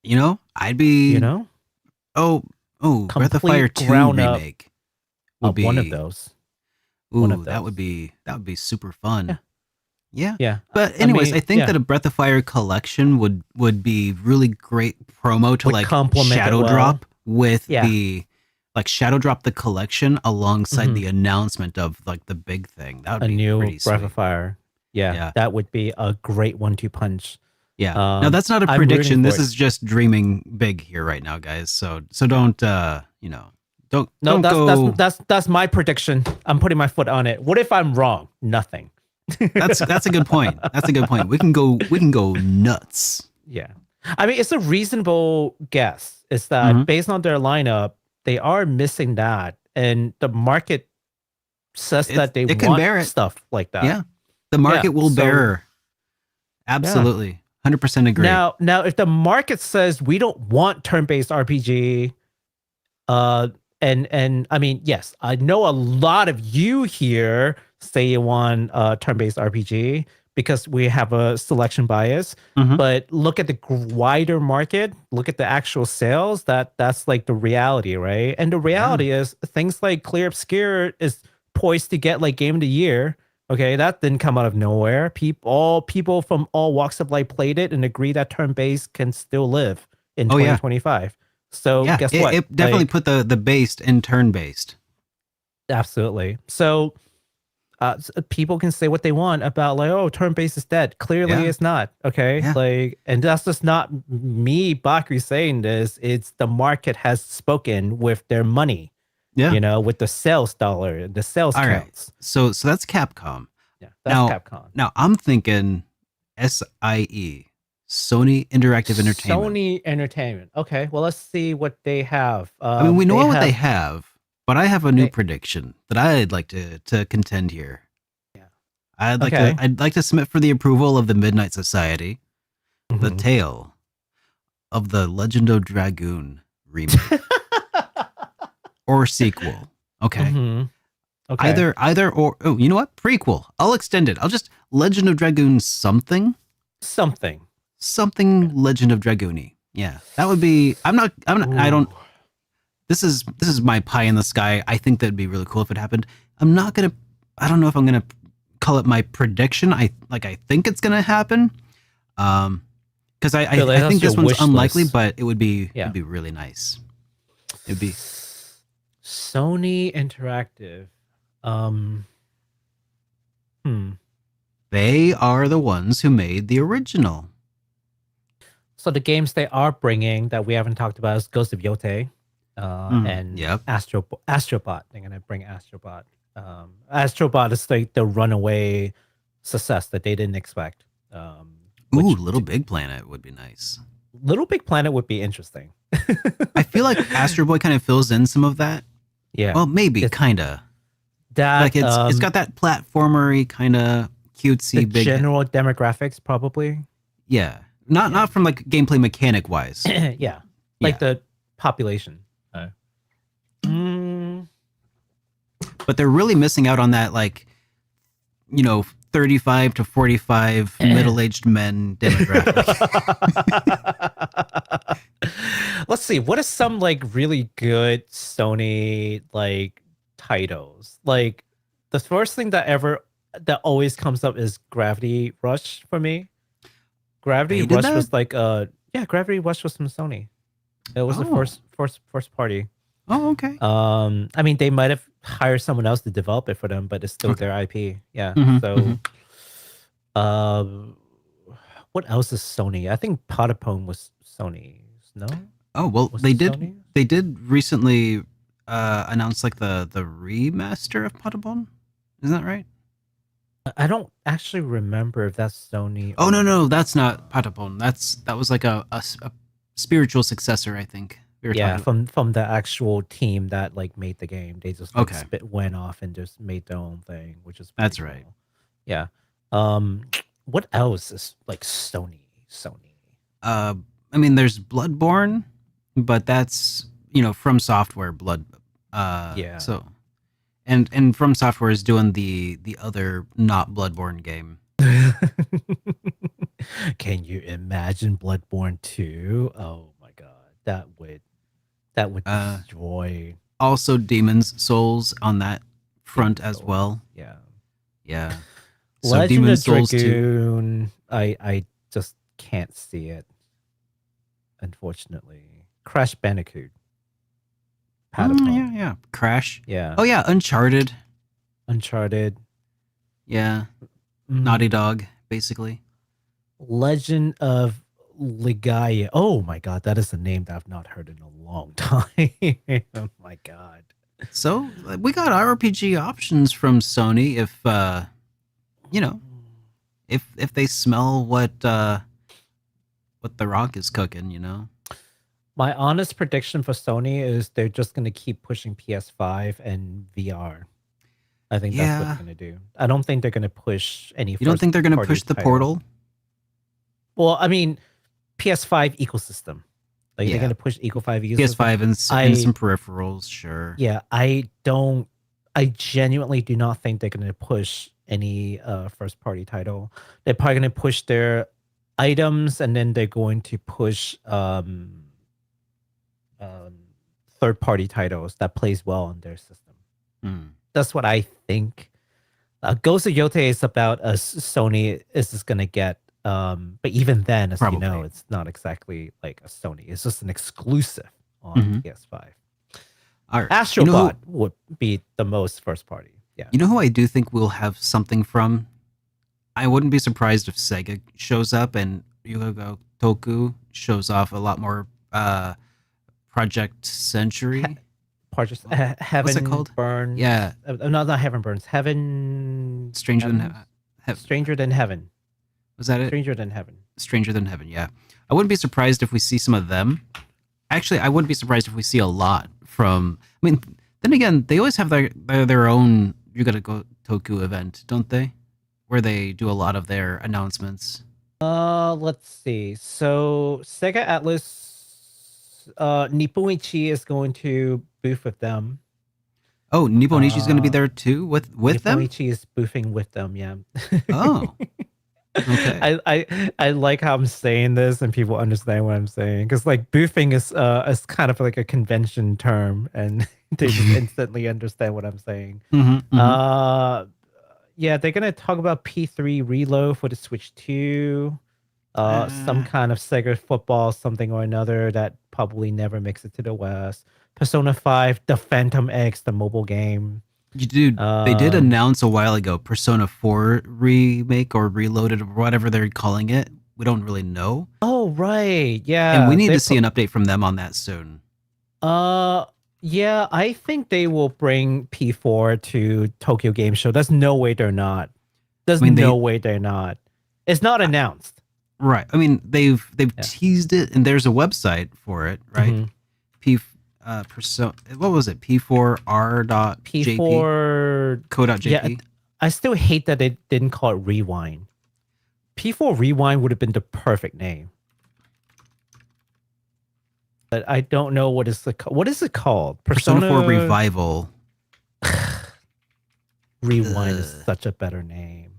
You know, I'd be. Breath of Fire 2 remake would be one of those. That would be super fun. Yeah. But anyways, I think that a Breath of Fire collection would be really great promo to like Shadow Drop with the Shadow Drop the collection alongside the announcement of like the big thing. That would be new pretty Breath sweet. of Fire. Yeah, that would be a great 1-2 punch. Yeah. Now that's not a prediction. This is just dreaming big here right now, guys. So don't don't go. That's my prediction. I'm putting my foot on it. What if I'm wrong? Nothing. That's a good point. That's a good point. We can go nuts. Yeah. I mean, it's a reasonable guess. It's that based on their lineup, they are missing that, and the market says that they want bear stuff like that. Yeah, the market will bear. Absolutely, 100% agree. Now, if the market says we don't want turn-based RPG, and I mean, yes, I know a lot of you here say you want turn-based RPG because we have a selection bias, but look at the wider market, look at the actual sales, that's like the reality, right? And the reality is things like Clear Obscure is poised to get like Game of the Year. Okay, that didn't come out of nowhere. People from all walks of life played it and agree that turn-based can still live in 2025. So guess what? It definitely put the based in turn-based. Absolutely. So people can say what they want about like, oh, turn-based is dead. Clearly it's not. Okay. Like, and that's just not me, Baku, saying this. It's the market has spoken with their money. Yeah. You know, with the sales dollar, the sales counts. Right. So that's Capcom. Yeah, that's Capcom. Now I'm thinking SIE, Sony Interactive Entertainment. Sony Entertainment. Okay. Well, let's see what they have. I mean, we know what they have, but I have a new prediction that I'd like to contend here. Yeah. I'd like to submit for the approval of the Midnight Society, the tale of the Legend of Dragoon remake. Or sequel. Okay. Okay. Either or. Oh, you know what? Prequel. I'll extend it. I'll just Legend of Dragoon something Legend of Dragoony. Yeah. That would be. I don't. This is my pie in the sky. I think that'd be really cool if it happened. I don't know if I'm gonna call it my prediction. I think it's gonna happen. Because I think this one's unlikely, but it would be it'd be really nice. It'd be Sony Interactive. They are the ones who made the original. So the games they are bringing that we haven't talked about is Ghost of Yotei, and Astrobot. They're gonna bring Astrobot. Astrobot is like the runaway success that they didn't expect. Little Big Planet would be nice. Little Big Planet would be interesting. I feel like Astro Boy kind of fills in some of that. Yeah. Well, maybe kind of. That like it's got that platformery kind of cutesy big general demographics probably. Yeah. Not from like gameplay mechanic wise. Yeah. Like the population. But they're really missing out on that, like, 35 to 45 middle-aged men demographic. Let's see. What are some like really good Sony like titles? Like the first thing that always comes up is Gravity Rush for me. Gravity Rush was like Gravity Rush was from Sony. It was the first party. Oh, okay. I mean, they might have hired someone else to develop it for them, but it's still their IP. Yeah. What else is Sony? I think Potapone was Sony. No. Oh well, they did recently announce like the remaster of Potapone. Isn't that right? I don't actually remember if that's Sony. Oh no, that's not Patapon. That was like a spiritual successor, I think. From the actual team that like made the game. They just went off and just made their own thing, which is that's cool. right. Yeah. What else is like Sony? I mean, there's Bloodborne, but that's From Software Blood. So. And From Software is doing the other not Bloodborne game. Can you imagine Bloodborne 2? Oh my god, that would destroy. Also, Demon's Souls on that front as well. Yeah. So Legend Demon's of Souls Dragoon, I just can't see it. Unfortunately, Crash Bandicoot. Yeah. Crash. Yeah. Oh yeah, Uncharted. Yeah. Naughty Dog, basically. Legend of Legaia. Oh my god, that is a name that I've not heard in a long time. Oh my god. So we got RPG options from Sony if they smell what The Rock is cooking, My honest prediction for Sony is they're just going to keep pushing PS5 and VR. I think that's what they're going to do. I don't think they're going to push any. You don't think they're going to push the Portal? Well, I mean, PS5 ecosystem. Like they're going to push PS5 PS5 and some peripherals, sure. Yeah, I genuinely do not think they're going to push any first-party title. They're probably going to push their items, and then they're going to push third-party titles that plays well on their system. That's what I think. Ghost of Yotei is about Sony is just gonna get, but even then, as you know, it's not exactly like a Sony. It's just an exclusive on PS5. Astrobot would be the most first-party. Yeah. You know who I do think we'll have something from? I wouldn't be surprised if Sega shows up and Yuga Toku shows off a lot more. Project Century. Heaven. What's it called? Burns. Yeah. Not Heaven Burns. Heaven. Stranger Than Heaven. Was that it? Stranger Than Heaven. Stranger Than Heaven. Yeah. I wouldn't be surprised if we see some of them. Actually, I wouldn't be surprised if we see a lot from. I mean, then again, they always have their own Yuga Toku event, don't they? Where they do a lot of their announcements. Let's see. So Sega Atlas. Nipponichi is going to booth with them. Oh, Nipponichi is going to be there too with them? Nipponichi is boofing with them, yeah. Oh. Okay. I like how I'm saying this and people understand what I'm saying, because like boofing is kind of like a convention term and they just instantly understand what I'm saying. yeah, they're gonna talk about P3 Reload for the Switch 2. Some Uh, kind of Sega football, something or another that probably never makes it to the West. Persona 5, the Phantom X, the mobile game. Dude, they did Um, announce a while ago Persona 4 remake or reloaded or whatever they're calling it. We don't really know. oh right, And we yeah, need to see an update from them on that soon. uh yeah, I think they will bring P4 to Tokyo Game Show. There's no way they're not. There's I mean, no way they're not. It's not announced. right. I mean, they've Yeah. teased it, and there's a website for it, right? Mhm. P Persona. What was it? P4R.jp P4, yeah, co.jp. I still hate that they didn't call it Rewind. P4 Rewind would have been the perfect name. But I don't know what is what is it called? Persona 4 Revival. Rewind is Ugh. such a better name.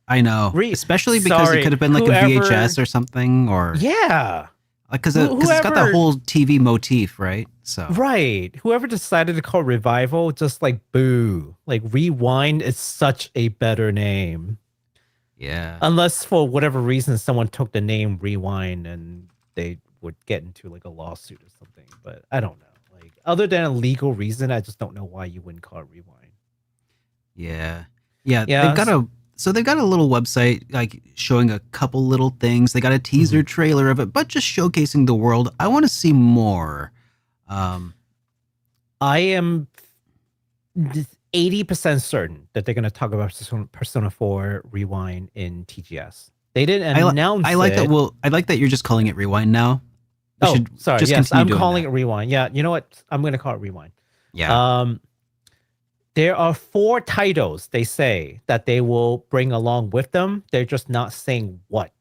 I know, especially because it could have been like a VHS or something, or yeah, because it's got that whole TV motif, right? So right. Whoever decided to call Revival, just like boo. Like Rewind is such a better name. yeah, Unless for whatever reason someone took the name Rewind and they would get into like a lawsuit or something. But I don't know. Like other than a legal reason, I just don't know why you wouldn't call it Rewind. yeah. Yeah. They've got a little website like showing a couple little things. They got a teaser trailer of it, but just showcasing the world. I want to see more. I am 80% certain that they're going to talk about Persona 4 Rewind in TGS. They didn't announce I like it. that. Well, I like that you're just calling it Rewind now. Sorry. Yes, I'm calling it Rewind. Yeah, you know what? I'm going to call it Rewind. Yeah. There are 4 titles they say that they will bring along with them. They're just not saying what.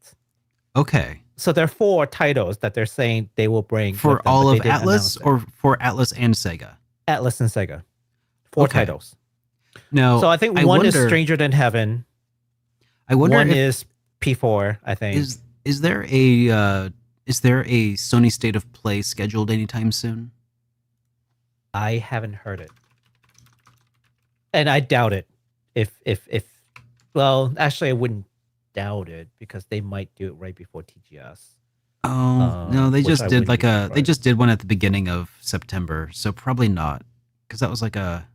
Okay. So there are 4 titles that they're saying they will bring for all of Atlas or for Atlas and Sega. Atlas and Sega. 4 titles. No. So I think one is Stranger Than Heaven. I wonder one is P4, I think. Is there a Sony State of Play scheduled anytime soon? I haven't heard it. And I doubt it. If well, actually I wouldn't doubt it because they might do it right before TGS. Oh, no, they just did they just did one at the beginning of September, so probably not. Because that was like a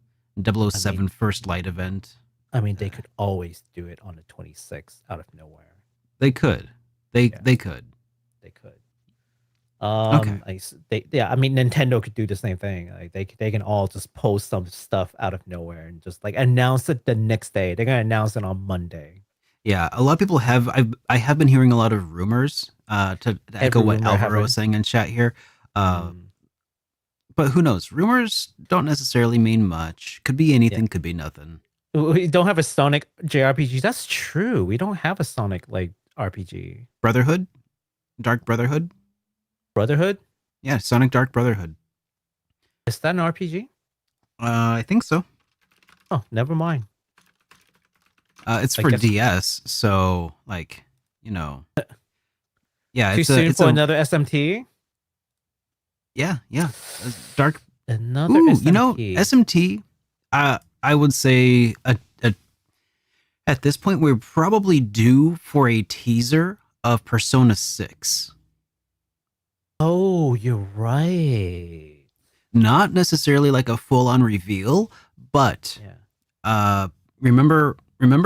007 First Light event. I mean, they could always do it on the 26th out of nowhere. They could. They could. They could. Okay. I mean, Nintendo could do the same thing. Like they can all just post some stuff out of nowhere and just like announce it the next day. They're gonna announce it on Monday. Yeah, a lot of people have. I have been hearing a lot of rumors. To echo what Alvaro was saying in chat here. But who knows? Rumors don't necessarily mean much. Could be anything. Could be nothing. We don't have a Sonic JRPG. That's true. We don't have a Sonic like RPG. Brotherhood, Dark Brotherhood. Brotherhood? Yeah, Sonic Dark Brotherhood. Is that an RPG? I think so. Oh, never mind. It's for DS, so like, you know. Yeah, too soon for another SMT? Yeah. Dark. Another SMT. You know, SMT, I would say at this point we're probably due for a teaser of Persona 6. Oh, you're right. Not necessarily like a full-on reveal, but remember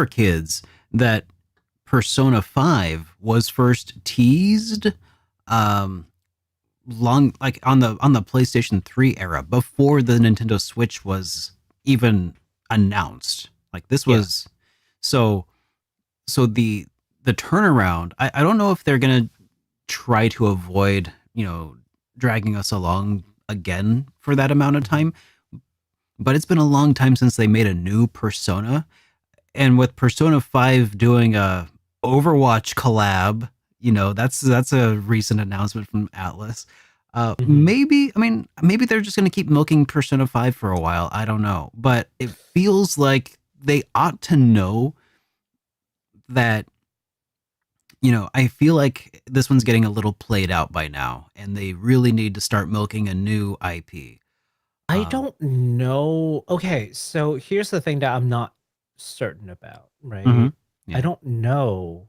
kids that Persona 5 was first teased long like on the PlayStation 3 era before the Nintendo Switch was even announced. Like this was so the turnaround, I don't know if they're gonna try to avoid, you know, dragging us along again for that amount of time, but it's been a long time since they made a new Persona, and with Persona 5 doing a Overwatch collab, you know, that's a recent announcement from Atlas. Maybe they're just going to keep milking Persona 5 for a while. I don't know, but it feels like they ought to know that, you know, I feel like this one's getting a little played out by now, and they really need to start milking a new IP. I don't know. Okay, so here's the thing that I'm not certain about, Mm-hmm. right? I Yeah. don't know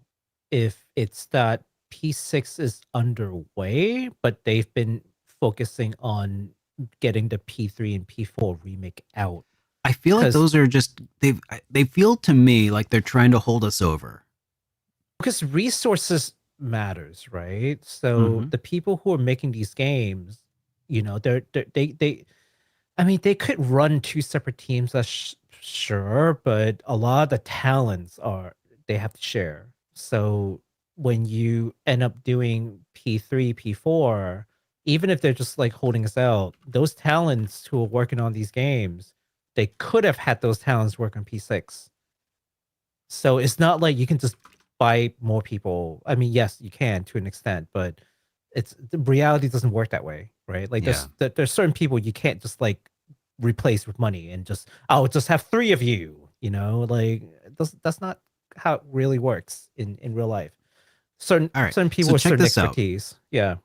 if it's that P6 is underway, but they've been focusing on getting the P3 and P4 remake out. I feel like Because those are just they feel to me like they're trying to hold us over. resources matters, right? So Mm-hmm. the people who are making these games, they I mean, they could run two separate teams, that's sure, but a lot of the talents are they have to share. So when you end up doing P3, P4, even if they're just like holding us out, those talents who are working on these games, they could have had those talents work on P6. So it's not like you can just buy more people. I mean, yes, you can to an extent, but it's the reality doesn't work that way, right? Like Yeah. there's certain people you can't just like replace with money and just just have three of you, like that's not how it really works in real life. Certain All right. certain So people with check certain this out. expertise. Yeah.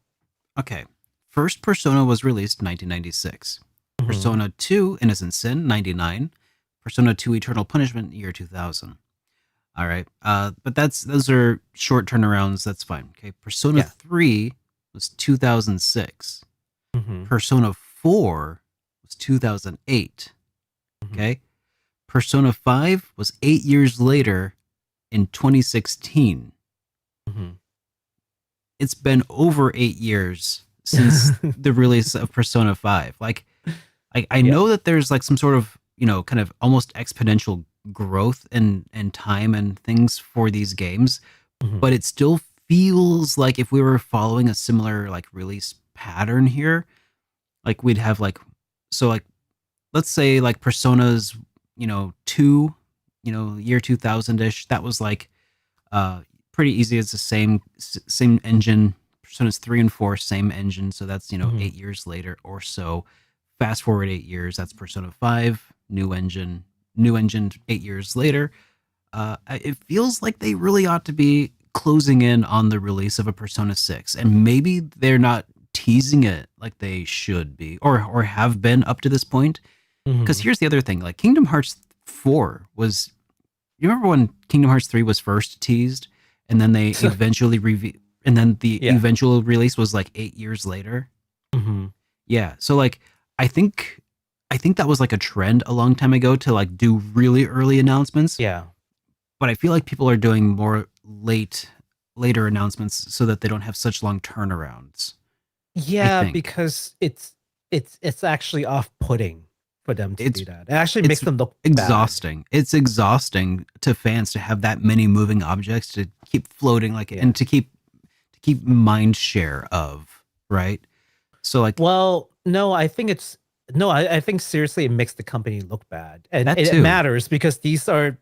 Okay. First Persona was released in 1996. Hmm. Persona 2 Innocent Sin 99. Persona 2 Eternal Punishment year 2000. All right. But those are short turnarounds. That's fine. Okay. Persona Yeah. 3 was 2006. Hmm. Persona 4 was 2008. Hmm. Okay. Persona 5 was 8 years later in 2016. Hmm. It's been over 8 years since the release of Persona 5. Like, I Yeah. know that there's like some sort of, kind of almost exponential growth and time and things for these games, Hmm. but it still feels like if we were following a similar like release pattern here, like we'd have like, so like, let's say like Persona's, 2, year 2000-ish, that was like uh pretty easy. It's the same engine. Persona's 3 and 4, same engine, so that's, Hmm. 8 years later or so. Fast forward 8 years, that's Persona 5, new engine 8 years later. It feels like they really ought to be closing in on the release of a Persona 6, and maybe they're not teasing it like they should be or have been up to this point. Because Hmm. here's the other thing, like Kingdom Hearts 4 was, you remember when Kingdom Hearts 3 was first teased and then they eventually and then the Yeah. eventual release was like 8 years later? Hmm. Yeah. So like I think I think that was like a trend a long time ago to like do really early announcements, Yeah. but I feel like people are doing more later announcements so that they don't have such long turnarounds. I Yeah, think. because it's actually off-putting for them to It's do that. It actually it's makes them look bad. exhausting. It's exhausting to fans to have that many moving objects to keep floating like Yeah. and to keep mind share of, right? So like Well, no, I think it's no, I think seriously it makes the company look bad. And that it too. matters because these are,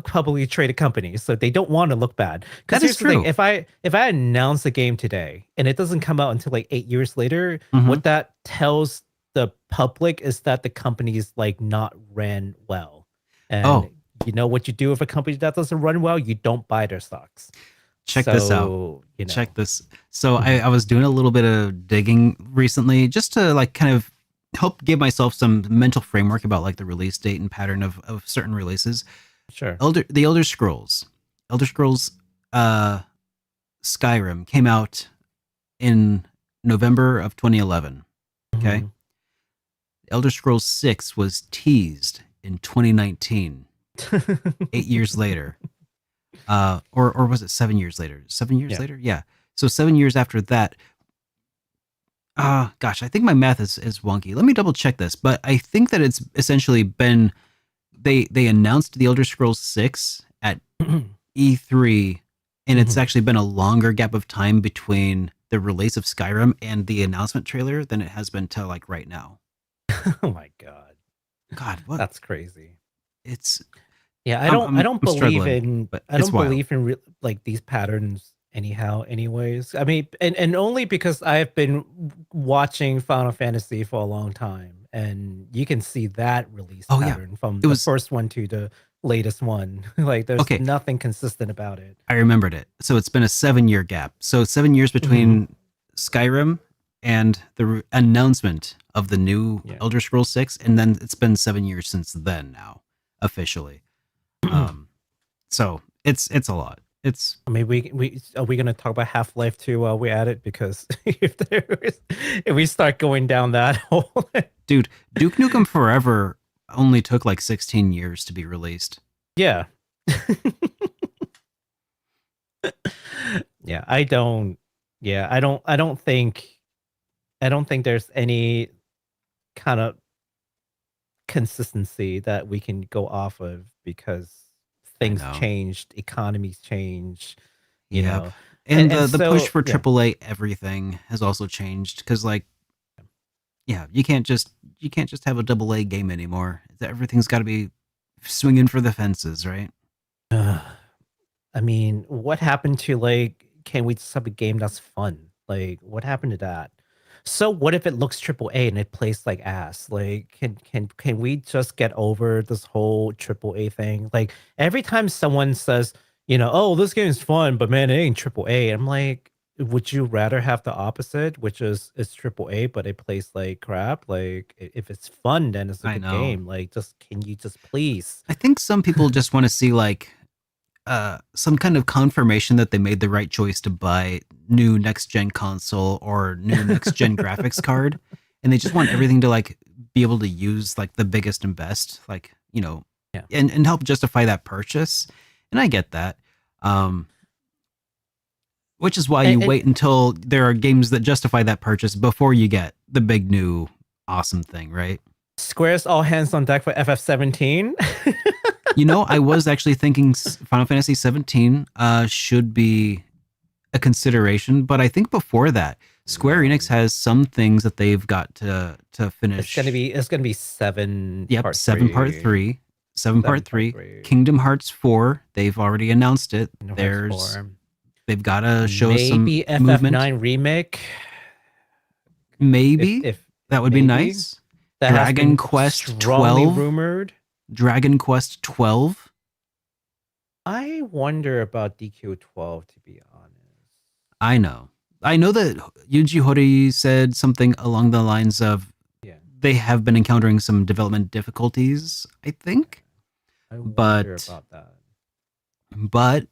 publicly traded companies, so they don't want to look bad. Because That is here's the thing, true. if I announce a game today and it doesn't come out until like 8 years later, Hmm. what that tells the public is that the company is like not ran well. Oh, And you know what you do with a company that doesn't run well? You don't buy their stocks. check this out. So, Check this. So I, mhm, I was doing a little bit of digging recently just to like kind of help give myself some mental framework about like the release date and pattern of certain releases. sure. The Elder Scrolls uh Skyrim came out in November of 2011. Okay. Mhm. Elder Scrolls 6 was teased in 2019, 8 years later. Or was it 7 years later? 7 years Yeah. later? Yeah. So 7 years after that, gosh, I think my math is wonky. Let me double check this, but I think that it's essentially been they announced the Elder Scrolls 6 at E3, and it's Mhm. actually been a longer gap of time between the release of Skyrim and the announcement trailer than it has been to like right now. Oh my god. God, what That's crazy. it's Yeah, I I'm don't I I'm don't I'm believe struggling, in but I it's don't wild. believe in like these patterns anyhow anyways. I mean, and only because I've been watching Final Fantasy for a long time and you can see that release Oh yeah. pattern from It the was first one to the latest one. Like there's okay. nothing consistent about it. I remembered it. So it's been a 7 year gap. So 7 years Mhm. between Skyrim and the announcement of the new Yeah. Elder Scrolls 6, and then it's been 7 years since then now, officially. So it's a lot. It's I mean, we are we gonna talk about Half-Life 2 while we at it? Because if we start going down that hole, dude, Duke Nukem Forever only took like 16 years to be released. yeah, yeah. I don't. Yeah, I don't think. I don't think there's any kind of consistency that we can go off of because things changed, economies change, you know. And the so, push for AAA everything has also changed because like you can't just have a AA game anymore. Everything's got to be swinging for the fences, right? I mean, what happened to like can we just have a game that's fun? Like what happened to that? So what if it looks AAA and it plays like ass? Like can we just get over this whole AAA thing? Like every time someone says, oh, this game is fun, but man, it ain't AAA. I'm like, would you rather have the opposite, which is it's AAA, but it plays like crap? Like if it's fun, then it's a good game. Like just can you just please? I think some people just want to see like some kind of confirmation that they made the right choice to buy new next gen console or new next gen graphics card, and they just want everything to like be able to use like the biggest and best, like and help justify that purchase. And I get that, which is why you wait until there are games that justify that purchase before you get the big new awesome thing, right? Square's all hands on deck for FF17. I was actually thinking Final Fantasy 17 should be a consideration, but I think before that, Square-Enix has some things that they've got to finish. It's gonna be 7. Yep, part 7 3. part 3. 7 part 3. Kingdom Hearts 4. They've already announced it. They've got to show some maybe movement. FF9 remake. Maybe if that would be nice. Dragon Quest 12 rumored. Dragon Quest 12. I wonder about DQ12, to be honest. I know that Yuji Horii said something along the lines of they have been encountering some development difficulties, I think. I wonder about that. But,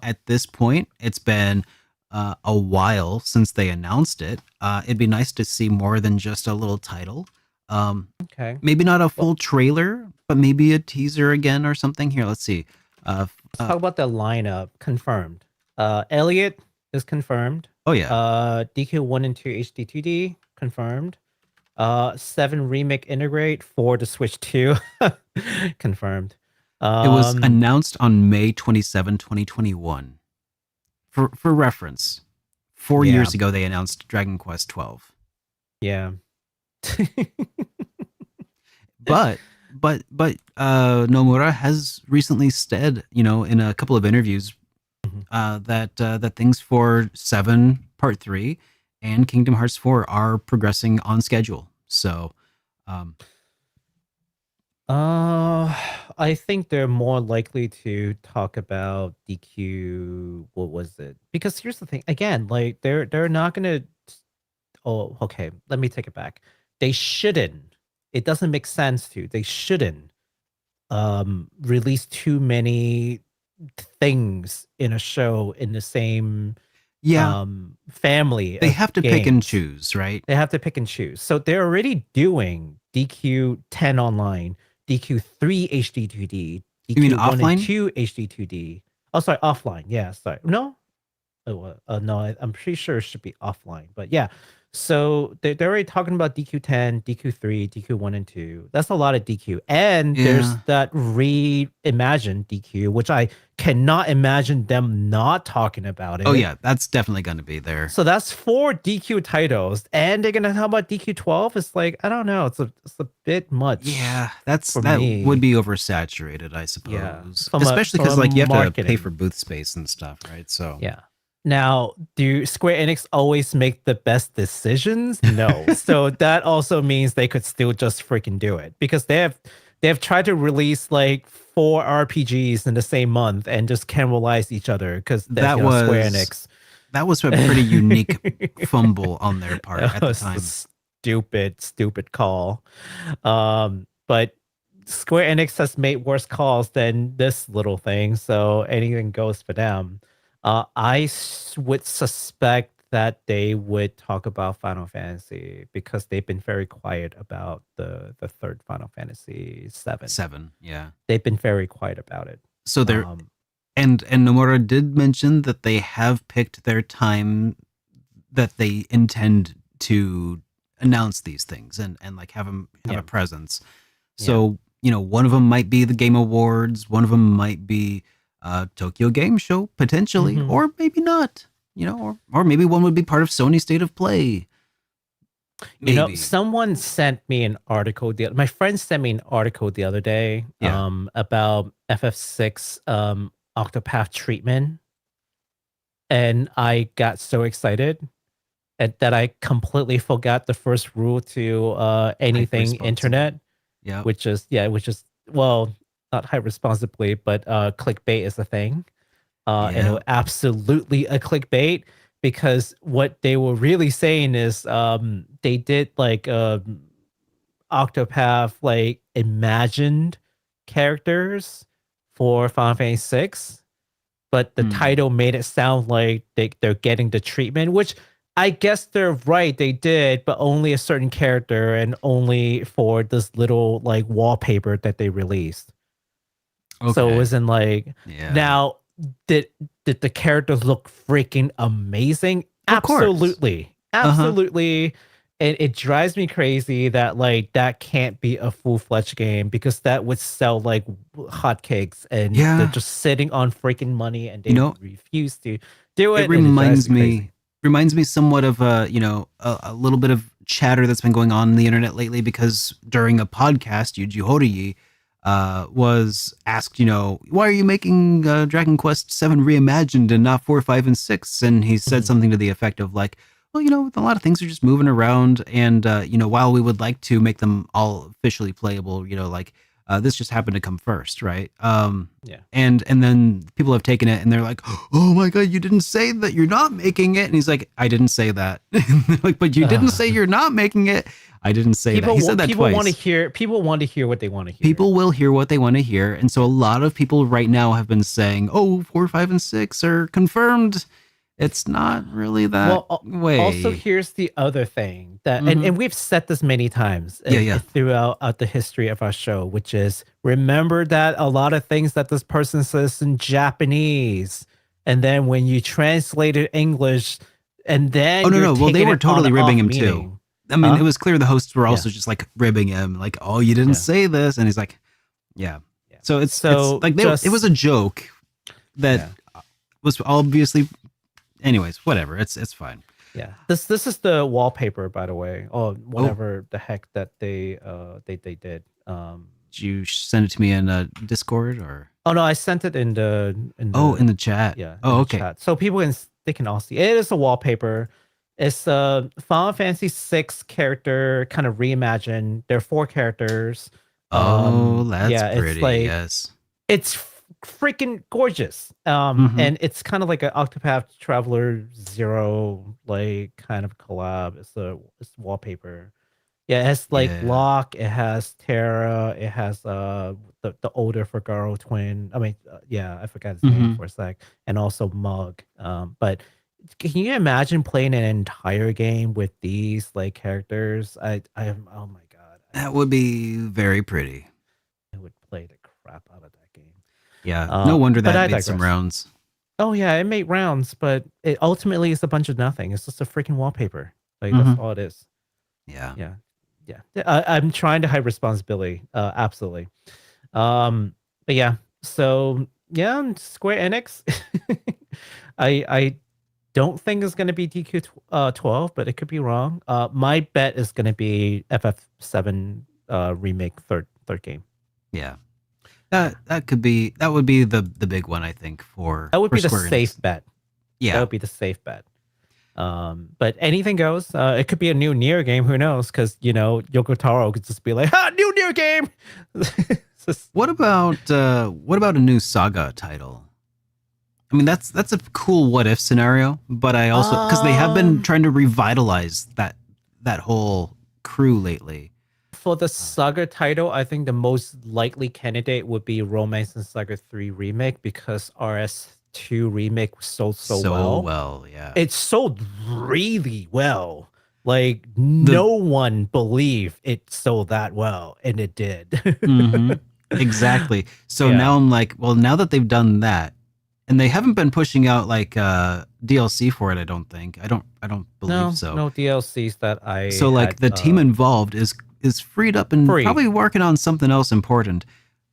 at this point, it's been a while since they announced it. It'd be nice to see more than just a little title. Okay. Maybe not a full trailer, but maybe a teaser again or something. Here, let's see. Let's talk about the lineup. Confirmed. Elliot is confirmed. Oh yeah. DQ1 and 2 HD2D confirmed. 7 remake integrate for the Switch 2 confirmed. It was announced on May 27, 2021. For reference, 4 years ago they announced Dragon Quest 12. Yeah. but Nomura has recently said, in a couple of interviews, that things for 7 Part 3 and Kingdom Hearts 4 are progressing on schedule. So, I think they're more likely to talk about DQ. What was it? Because here's the thing. Again, like they're not gonna. Oh, okay. Let me take it back. They shouldn't. It doesn't make sense to. They shouldn't release too many things in a show in the same family. They have to pick and choose, right? They have to pick and choose. So they're already doing DQ 10 online, DQ 3 HD2D, DQ you mean 1 offline? and 2 HD2D. Oh, sorry, offline. Yeah, sorry. No? Oh, no, I'm pretty sure it should be offline. But yeah, so they're already talking about DQ10, DQ3, DQ1 and 2. That's a lot of DQ. And there's that reimagined DQ, which I cannot imagine them not talking about it. Oh yeah, that's definitely going to be there. So that's 4 DQ titles. And they're going to talk about DQ12? It's like, I don't know. It's a bit much. Yeah, would be oversaturated, I suppose. Yeah. Especially because like you have to pay for booth space and stuff, right? So yeah. Now, do Square-Enix always make the best decisions? No. So that also means they could still just freaking do it because they have tried to release like 4 RPGs in the same month and just cannibalize each other because that was Square-Enix. That was a pretty unique fumble on their part at the time. Stupid call. But Square Enix has made worse calls than this little thing, so anything goes for them. Would suspect that they would talk about Final Fantasy because they've been very quiet about the third Final Fantasy 7. 7, yeah. They've been very quiet about it. So they're and Nomura did mention that they have picked their time that they intend to announce these things and like have a presence. So, one of them might be the Game Awards, one of them might be Tokyo Game Show potentially, or maybe not, or maybe one would be part of Sony State of Play. Maybe. Someone sent me an article. My friend sent me an article the other day about FF6 Octopath treatment. And I got so excited that I completely forgot the first rule to anything internet. Yeah. Which is well, not high responsibly, but clickbait is a thing. And it was absolutely a clickbait because what they were really saying is they did like Octopath like imagined characters for Final Fantasy VI, but the title made it sound like they're getting the treatment, which I guess they're right. They did, but only a certain character and only for this little like wallpaper that they released. Okay. So it wasn't like now did the characters look freaking amazing? Absolutely. Absolutely. And it drives me crazy that like that can't be a full-fledged game because that would sell like hotcakes and they're just sitting on freaking money and they refuse to do it. It reminds me somewhat of a little bit of chatter that's been going on the internet lately because during a podcast, Yuji Horii was asked, why are you making Dragon Quest 7 reimagined and not 4, 5, and 6? And he said something to the effect of like, well, a lot of things are just moving around. And, while we would like to make them all officially playable, this just happened to come first, right? And then people have taken it and they're like, oh my God, you didn't say that you're not making it. And he's like, I didn't say that. Like, but you didn't say you're not making it. I didn't say that. He said that twice. People want to hear what they want to hear. People will hear what they want to hear. And so a lot of people right now have been saying, 4, 5, and 6 are confirmed. It's not really that way. Also, here's the other thing that, and we've said this many times throughout the history of our show, which is remember that a lot of things that this person says in Japanese, and then when you translate it English, and then well, they were totally ribbing him too. I mean, it was clear the hosts were also just like ribbing him, like, oh, you didn't say this, and he's like, So it's like it was a joke that was obviously. Anyways, whatever. It's fine. Yeah. This is the wallpaper, by the way, or whatever the heck that they did. Did you send it to me in Discord or? Oh no, I sent it in the chat. Yeah. Okay. Chat. So people can all see. It is a wallpaper. It's a Final Fantasy VI character kind of reimagined. There are 4 characters. That's pretty. It's like, yes. It's freaking gorgeous. And it's kind of like an Octopath Traveler 0 like kind of collab. It's wallpaper. Yeah, it has like Locke, it has Terra, it has the older Figaro twin. I mean, I forgot his name for a sec, and also Mug. But can you imagine playing an entire game with these like characters? I am. Oh my God, that would be very pretty. I would play the crap out of that game. Yeah, no wonder that made some rounds. Oh yeah, it made rounds, but it ultimately is a bunch of nothing. It's just a freaking wallpaper. Like that's all it is. Yeah. I'm trying to hide responsibility. Absolutely. But yeah. So yeah, Square Enix. I don't think it's going to be DQ12, but it could be wrong. My bet is going to be FF7 remake third game. Yeah. That would be the big one, I think, that would be the Square safe Enix. bet. Yeah. That would be the safe bet. But anything goes. It could be a new Nier game, who knows? Because Yoko Taro could just be like, new Nier game. What about a new Saga title? I mean, that's a cool what if scenario, but I also because they have been trying to revitalize that whole crew lately. For the Saga title, I think the most likely candidate would be Romance and Saga 3 Remake because RS2 Remake sold so well. Yeah. It sold really well. Like The no one believed it sold that well, and it did. mm-hmm, exactly. So Yeah. now I'm like, well, now that they've done that, and they haven't been pushing out like DLC for it, I don't think. I don't believe so. No DLCs that I So like had the team involved is freed up and free. probably working on something else important.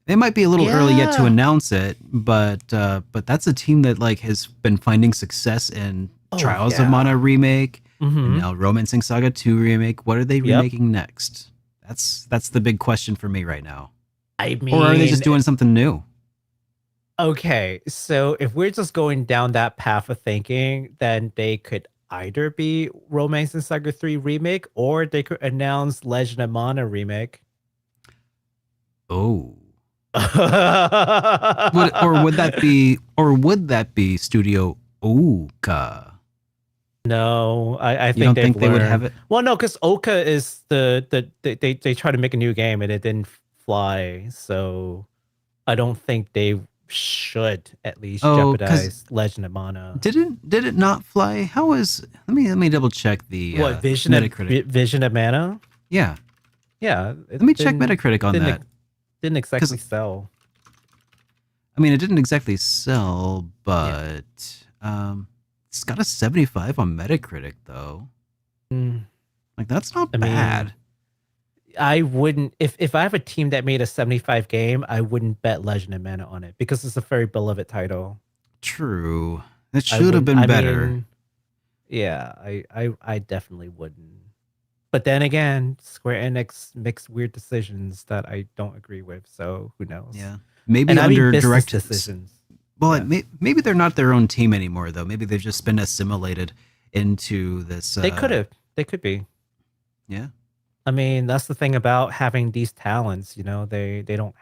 It might be a little early yet to Yeah. announce it, but that's a team that like has been finding success in Oh, Trials of yeah. Mana remake and Mm-hmm. now Romancing Saga 2 remake. What are they Yep. remaking next? That's the big question for me right now. I mean, Or are they just doing something new? okay, so if we're just going down that path of thinking, then they could either be Romance and Saga 3 remake or they could announce Legend of Mana remake. Oh. Would that be Studio Oka? No, I You think don't they've think they would have learned. it? Well, no, because Oka is they try to make a new game and it didn't fly, so I don't think they should at least Oh, because jeopardize Legend of Mana. did it not fly? How is let me double check the What Metacritic. Vision of Mana? Yeah, Yeah, let me check Metacritic on that. Didn't exactly sell. I mean, it didn't exactly sell, but it's got a 75 on Metacritic though. Like that's not bad. Mean, I wouldn't if I have a team that made a 75 game, I wouldn't bet Legend of Mana on it because it's a very beloved title. True. It should have been better. Mean, yeah, I definitely wouldn't. But then again, Square-Enix makes weird decisions that I don't agree with, so who knows? Yeah. Maybe and under direct decisions. Well, yeah. Maybe they're not their own team anymore though. Maybe they've just been assimilated into this They could be. Yeah. I mean, that's the thing about having these talents, you know, they don't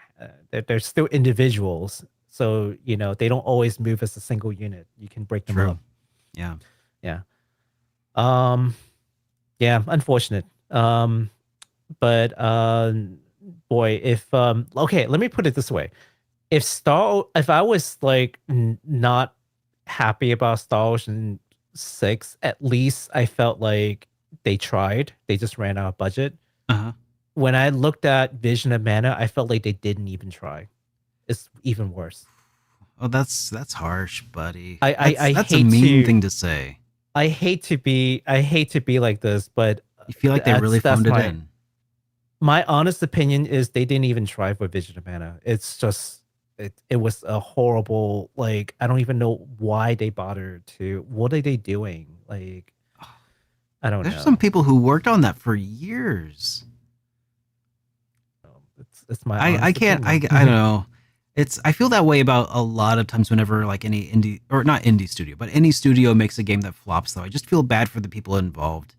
they're still individuals. So, you know, they don't always move as a single unit. You can break them up. Yeah. Yeah. Yeah, unfortunate. But boy, if okay, let me put it this way. If I was like not happy about Star Ocean 6, at least I felt like they tried. They just ran out of budget. Uh-huh. When I looked at Vision of Mana, I felt like they didn't even try. It's even worse. Oh, that's harsh, buddy. That's a mean thing to say. I hate to be like this, but you feel like they really phoned it in. My honest opinion is they didn't even try for Vision of Mana. It's just it was a horrible, like, I don't even know why they bothered to. What are they doing? Like, I don't know. There's some people who worked on that for years. It's my I can't I don't know. I feel that way about a lot of times whenever like any indie, or not indie studio, but any studio makes a game that flops though. I just feel bad for the people involved.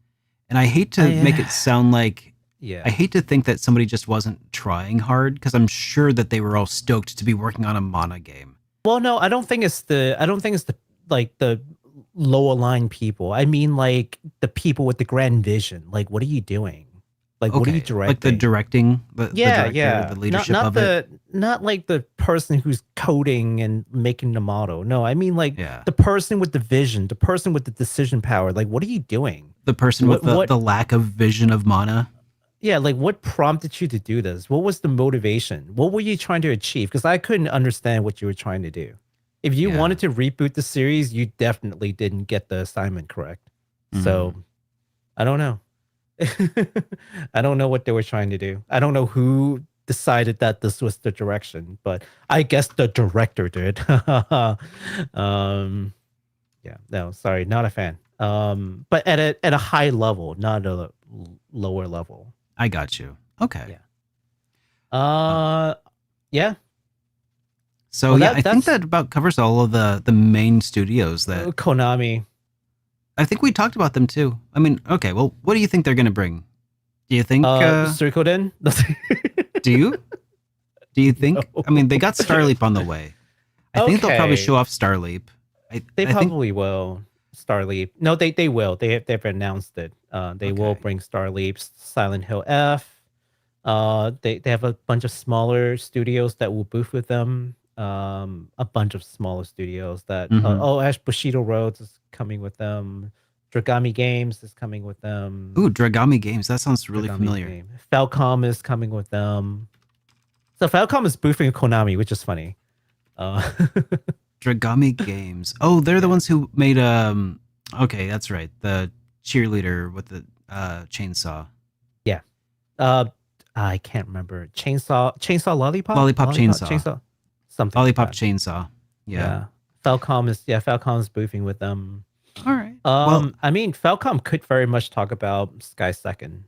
And I hate to make it sound like I hate to think that somebody just wasn't trying hard, because I'm sure that they were all stoked to be working on a Mana game. Well, no, I don't think it's the like the lower line people. I mean, like the people with the grand vision. Like, what are you doing? Like, what are you directing? Like the directing, the director, the leadership of it. Not like the person who's coding and making the model. No, I mean like the person with the vision, the person with the decision power. Like, what are you doing? The person with the lack of vision of Mana. Yeah, like what prompted you to do this? What was the motivation? What were you trying to achieve? Because I couldn't understand what you were trying to do. If you wanted to reboot the series, you definitely didn't get the assignment correct. So, I don't know. I don't know what they were trying to do. I don't know who decided that this was the direction, but I guess the director did. Yeah, no, sorry, not a fan. But at a high level, not a lower level. I got you. Okay. Yeah. Yeah. So well, I think that about covers all of the main studios that Konami. I think we talked about them too. I mean, okay, well, what do you think they're going to bring? Do you think Suikoden? Do you? Do you think? No. I mean, they got Starleap on the way. I think they'll probably show off Starleap. They probably will. Starleap. No, they will. They've announced it. They will bring Starleap, Silent Hill F, They have a bunch of smaller studios that will booth with them. A bunch of smaller studios that Mm-hmm. Ash Bushido Roads is coming with them. Dragami Games is coming with Ooh, them. Dragami Games. That sounds really Dragami familiar. Game. Falcom is coming with them. So Falcom is boofing Konami, which is funny. Uh, Dragami Games. Oh, they're the yeah, ones who made okay, that's right. The cheerleader with the chainsaw. yeah. I can't remember. Chainsaw Lollipop Chainsaw. Chainsaw, something like Lollipop that. Chainsaw. Yeah. Yeah. Falcom is boofing with them. All right. Well, I mean, Falcom could very much talk about Sky Second.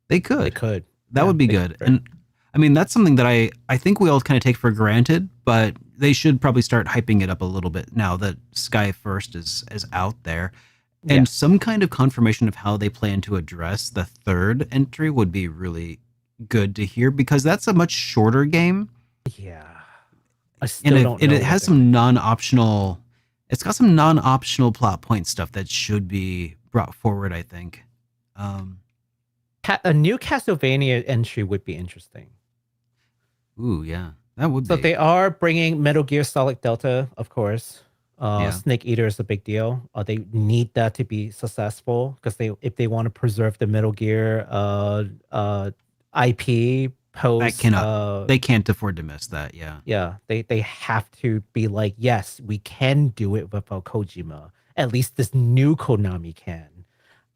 they They could. could. That Yeah, would be they could. good. And I mean, that's something that I think we all kind of take for granted, but they should probably start hyping it up a little bit now that Sky First is out there. Yeah. And some kind of confirmation of how they plan to address the third entry would be really good to hear because that's a much shorter game Yeah. I and still don't it know what has they're gonna some do. non-optional it's got some non-optional plot point stuff that should be brought forward, I think. Um A new Castlevania entry would be interesting. ooh, yeah. That would So be. they are bringing Metal Gear Solid Delta, of course. Yeah. Snake Eater is a big deal. They need that to be successful because if they want to preserve the Metal Gear IP That post cannot they can't afford to miss that, yeah. yeah, they have to be like, yes, we can do it without Kojima. At least this new Konami can.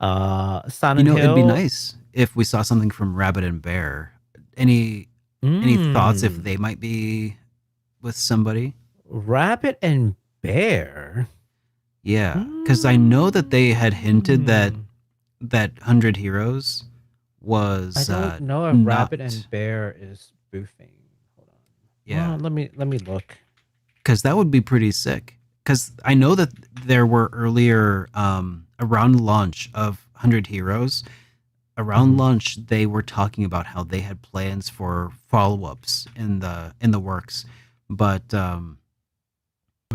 You Silent know, it'd be Hill. nice if we saw something from Rabbit and Bear. Any thoughts if Mm, they might be with somebody? Rabbit and Bear. Yeah, because I know that they had hinted that Mm. that 100 Heroes I was don't know if Rabbit not. and Bear is spoofing. Hold on. Yeah, Let me look. because that would be pretty sick. Because I know that there were earlier around launch of 100 Heroes. Around Mhm. launch, they were talking about how they had plans for follow-ups in the works, but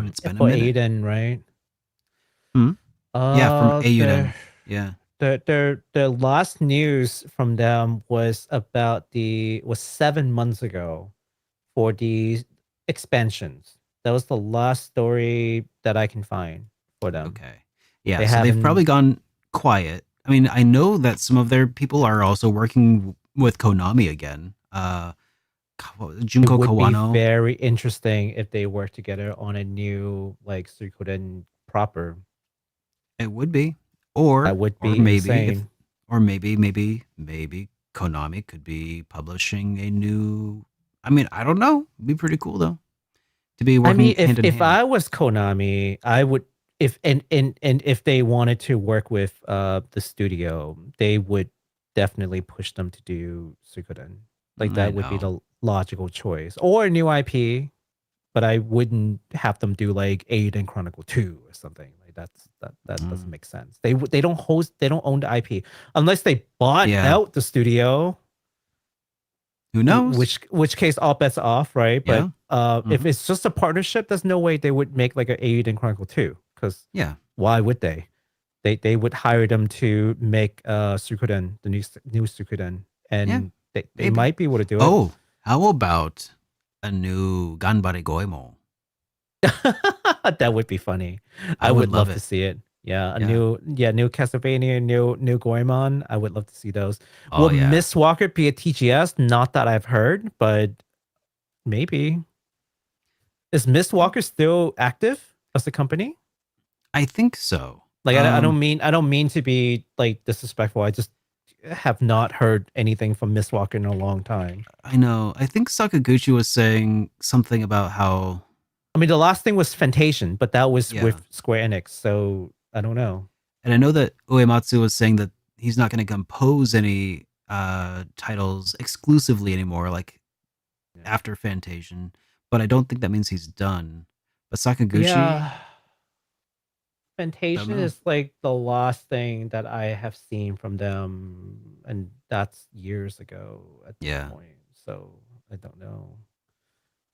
it's been a For minute. Aiden, right? Hmm? Yeah, from Their Ayuden. Yeah. their last news from them was about was 7 months ago for the expansions. That was the last story that I can find for them. Okay. Yeah. They So they've haven't. probably gone quiet. I mean, I know that some of their people are also working with Konami again. It Junko would be Kawano. very interesting if they work together on a new like Suikoden proper. It would be, That would or be maybe if, insane. or maybe Konami could be publishing a new. I mean, I don't know. It'd be pretty cool though to be I working mean, hand in if hand. I was Konami, I would if and if they wanted to work with the studio, they would definitely push them to do Suikoden. Like I that would be know. the logical choice. Or a new IP, but I wouldn't have them do like Aiden Chronicle 2 or something. Like that doesn't Mm, make sense. They don't own the IP unless they bought yeah. out the studio, Who knows? which case all bets are off, right? But Yeah. if Hmm. it's just a partnership, there's no way they would make like an Aiden Chronicle 2 because Yeah. why would they? They would hire them to make Suikoden, the new Suikoden, Yeah. and they Maybe. might be able to do it. Oh, how about a new Ganbare Goemon? That would be funny. I I would would love love to it. see it. Yeah, Yeah. new Castlevania, new Goemon. I would love to see those. Oh Will yeah. Miss Walker be a TGS? Not that I've heard, but maybe. Is Miss Walker still active as a company? I think so. Like I don't mean to be like disrespectful. I just have not heard anything from Miss Walker in a long time. I know. I think Sakaguchi was saying something about how I mean, the last thing was Fantation, but that was yeah. with Square-Enix, so I don't know. And I know that Uematsu was saying that he's not going to compose any titles exclusively anymore, like Yeah. after Fantasia. But I don't think that means he's done. But Sakaguchi, Yeah, I don't Fantation know. is like the last thing that I have seen from them, and that's years ago at this Yeah. point. So I don't know.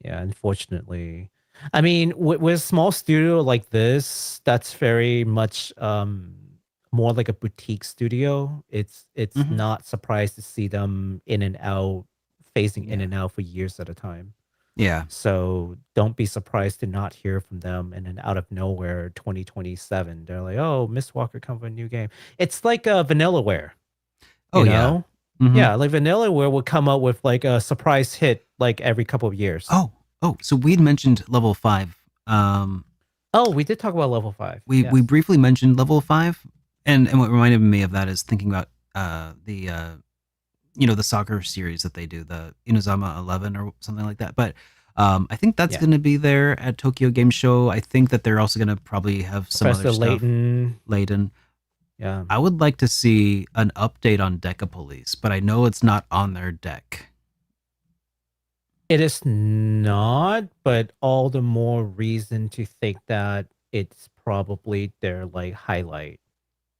Yeah, unfortunately. I mean, with a small studio like this, that's very much more like a boutique studio. It's not surprised to see them in and out, phasing in and out for years at a time. Yeah. So don't be surprised to not hear from them, and then out of nowhere, 2027, they're like, "Oh, Miss Walker come with a new game." It's like Vanillaware, Oh you yeah. know? Yeah, like Vanillaware will come out with like a surprise hit like every couple of years. Oh, so we'd mentioned level 5. Oh, we did talk about level 5. We briefly mentioned level 5, and what reminded me of that is thinking about the the soccer series that they do, the Inazuma 11 or something like that. But I think that's going to be there at Tokyo Game Show. I think that they're also going to probably have some Professor other stuff. Layton. Yeah. I would like to see an update on Deca Police, but I know it's not on their deck. It is not, but all the more reason to think that it's probably their like highlight.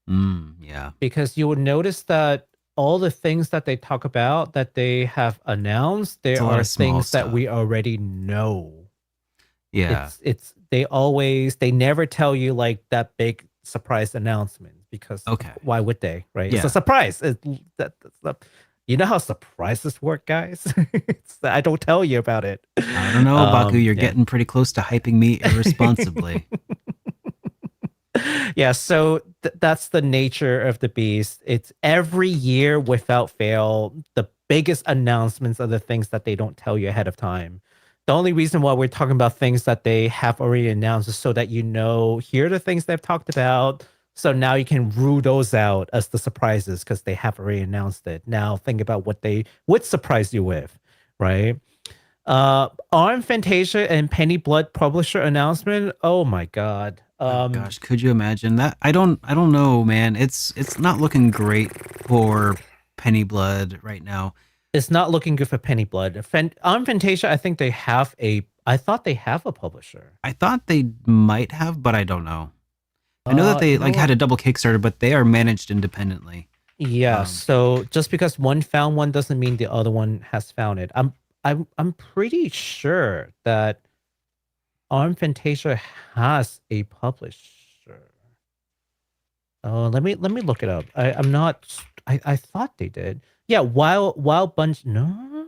Yeah. Because you would notice that all the things that they talk about that they have announced, there are things that we already know. Yeah. They never tell you like that big surprise announcement, because why would they, right? It's a surprise. You know how surprises work, guys? I don't tell you about it. I don't know, Baku. You're getting pretty close to hyping me irresponsibly. Yeah, so that's the nature of the beast. It's every year without fail. The biggest announcements are the things that they don't tell you ahead of time. The only reason why we're talking about things that they have already announced is so that here are the things they've talked about. So now you can rule those out as the surprises because they have already announced it. Now think about what they would surprise you with, right? ARM Fantasia and Penny Blood publisher announcement. Oh my god. Oh gosh, could you imagine that? I don't know, man. It's not looking great for Penny Blood right now. It's not looking good for Penny Blood. ARM Fantasia, I thought they have a publisher. I thought they might have, but I don't know. I know that they had a double Kickstarter, but they are managed independently. Yeah, so just because one found one doesn't mean the other one has found it. I'm pretty sure that ARM Fantasia has a publisher. Oh, let me look it up. I thought they did. Yeah, Wild Bunch. No,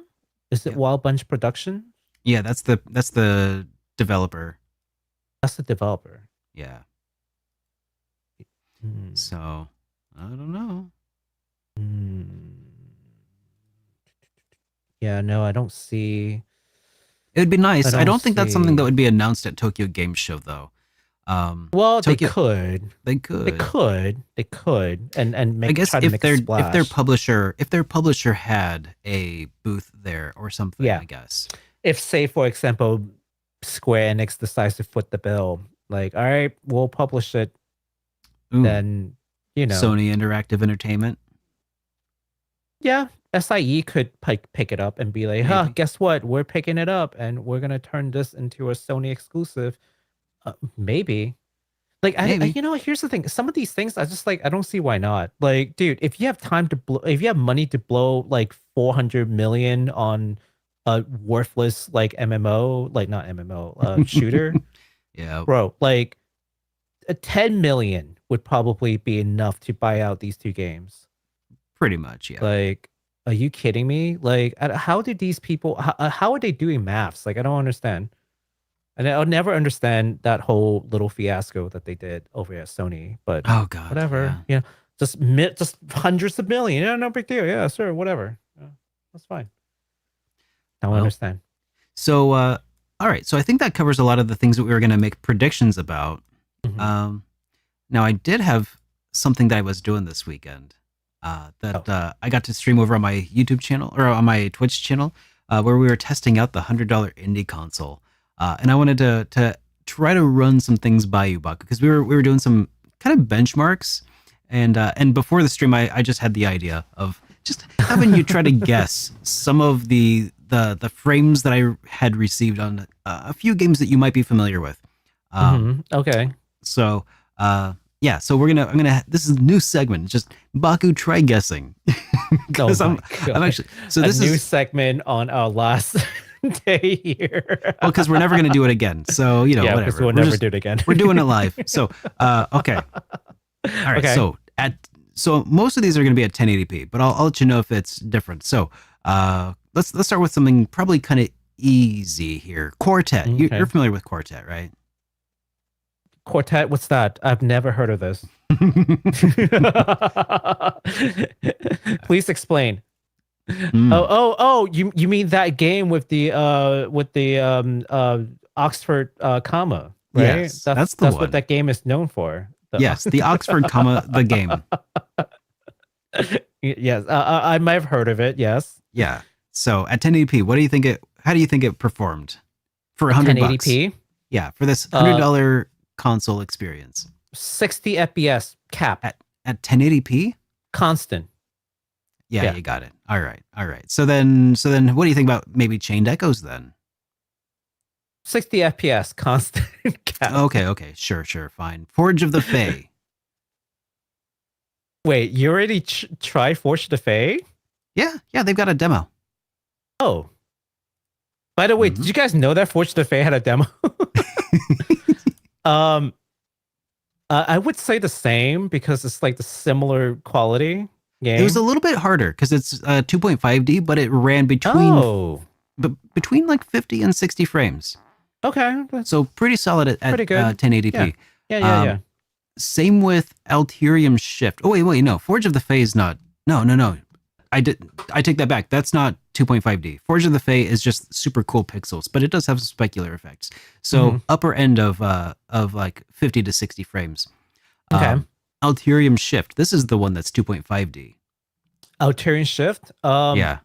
is it Wild Bunch Production? Yeah, that's the developer. That's the developer. Yeah. So I don't know. Yeah, no, I don't see. It would be nice. I don't think that's something that would be announced at Tokyo Game Show, though. Well, they could, and make. I guess if their publisher had a booth there or something. Yeah. I guess if, say, for example, Square-Enix decides to foot the bill, like, all right, we'll publish it. Then Sony Interactive Entertainment. Yeah, SIE could pick it up and be like, guess what? We're picking it up and we're gonna turn this into a Sony exclusive. Maybe. Like, here's the thing. Some of these things, I just I don't see why not. Like, dude, if you have if you have money to blow like 400 million on a worthless like MMO, like not MMO, shooter, yeah, bro, like 10 million would probably be enough to buy out these two games. Pretty much, yeah. Like, are you kidding me? Like, how do these people? How are they doing maths? Like, I don't understand. And I'll never understand that whole little fiasco that they did over at Sony. But oh god, whatever. Yeah. Just hundreds of million. Yeah, no big deal. Yeah, sure, whatever. Yeah, that's fine. I don't understand. So, all right. So I think that covers a lot of the things that we were going to make predictions about. Now I did have something that I was doing this weekend that I got to stream over on my YouTube channel or on my Twitch channel, where we were testing out the $100 indie console. And I wanted to try to run some things by you, Baku, because we were doing some kind of benchmarks, and before the stream, I just had the idea of just having you try to guess some of the frames that I had received on a few games that you might be familiar with. Okay. So yeah, so I'm gonna this is a new segment, just Baku try guessing. Because I'm actually this is a new segment on our last day here. Well, because we're never gonna do it again. So whatever. We'll never do it again. We're doing it live. So okay. All right. Okay. So So most of these are going to be at 1080p, but I'll let you know if it's different. So let's start with something probably kind of easy here. Quartet. Okay. You're familiar with Quartet, right? Quartet, what's that? I've never heard of this. Please explain. Oh, you mean that game with the Oxford comma, right? Yes, that's the one. What that game is known for. Yes, the Oxford comma, the game. Yes, I might have heard of it. Yes. Yeah. So at 1080p, how do you think it performed for $100? 1080p. Yeah, for this $100 console experience. 60 FPS cap at 1080p, constant. Yeah, you got it. All right. So then, what do you think about maybe Chained Echoes then? 60 FPS constant cap. Okay, sure, fine. Forge of the Fae. Wait, you already tried Forge of the Fae? Yeah, they've got a demo. Oh. By the way, did you guys know that Forge of the Fae had a demo? I would say the same because it's like the similar quality game. It was a little bit harder because it's 2.5D, but it ran between like 50 and 60 frames. Okay. So pretty solid at 1080p. Yeah. Same with Alterium Shift. Oh, wait, no. Forge of the Fae is not. No. I take that back. That's not 2.5D. Forge of the Fae is just super cool pixels, but it does have some specular effects. So upper end of like 50 to 60 frames. Okay. Alterium Shift. This is the one that's 2.5D. Alterium Shift? Yeah.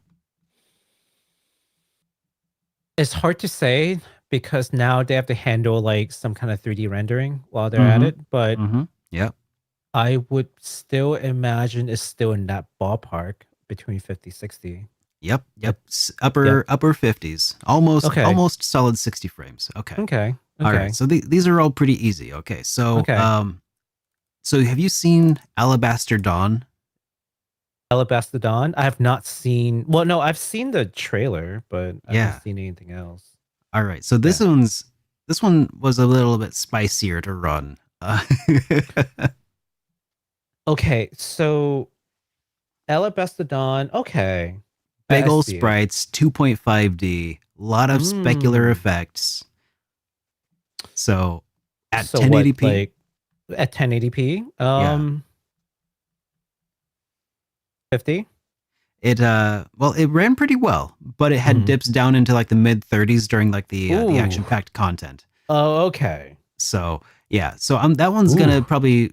It's hard to say because now they have to handle like some kind of 3D rendering while they're at it. But yep. I would still imagine it's still in that ballpark between 50, 60. Yep. Upper 50s. Almost solid 60 frames. Okay. All right. So these are all pretty easy. Okay. So so have you seen Alabaster Dawn? Alabaster Dawn? I have not seen. Well, no, I've seen the trailer, but I haven't seen anything else. All right. So this one was a little bit spicier to run. Okay, so Alabaster Dawn. Okay. Big old sprites, 2.5D, a lot of specular effects. So at 1080p. At 1080p? 50? It ran pretty well, but it had dips down into like the mid 30s during like the action-packed content. Oh, okay. So yeah, so that one's gonna probably.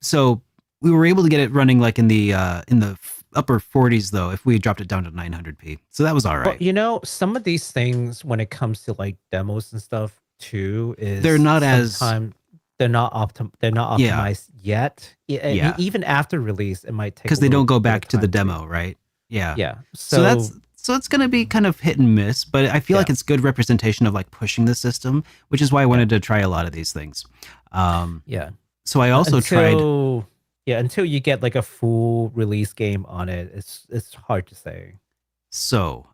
So we were able to get it running like in the upper 40s though if we dropped it down to 900p. So that was all right. But some of these things when it comes to like demos and stuff too is they're not optimized yet. Even after release, it might take because they don't go back to the demo, right? Yeah. So it's going to be kind of hit and miss, but I feel like it's good representation of like pushing the system, which is why I wanted to try a lot of these things. So I also tried. Yeah, until you get like a full release game on it, it's hard to say. So,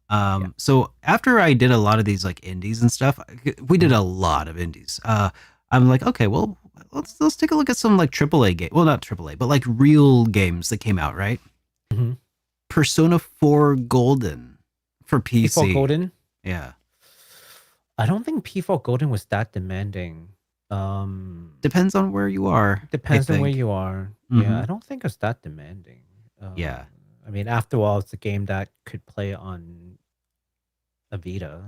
so after I did a lot of these like indies and stuff, we did a lot of indies. I'm like, okay, well, let's take a look at some like AAA game. Well, not AAA, but like real games that came out, right? Persona 4 Golden for PC. P4 Golden? Yeah. I don't think P4 Golden was that demanding. Depends on where you are. Depends on where you are. Yeah, I don't think it's that demanding. Yeah. I mean, after all, it's a game that could play on a Vita.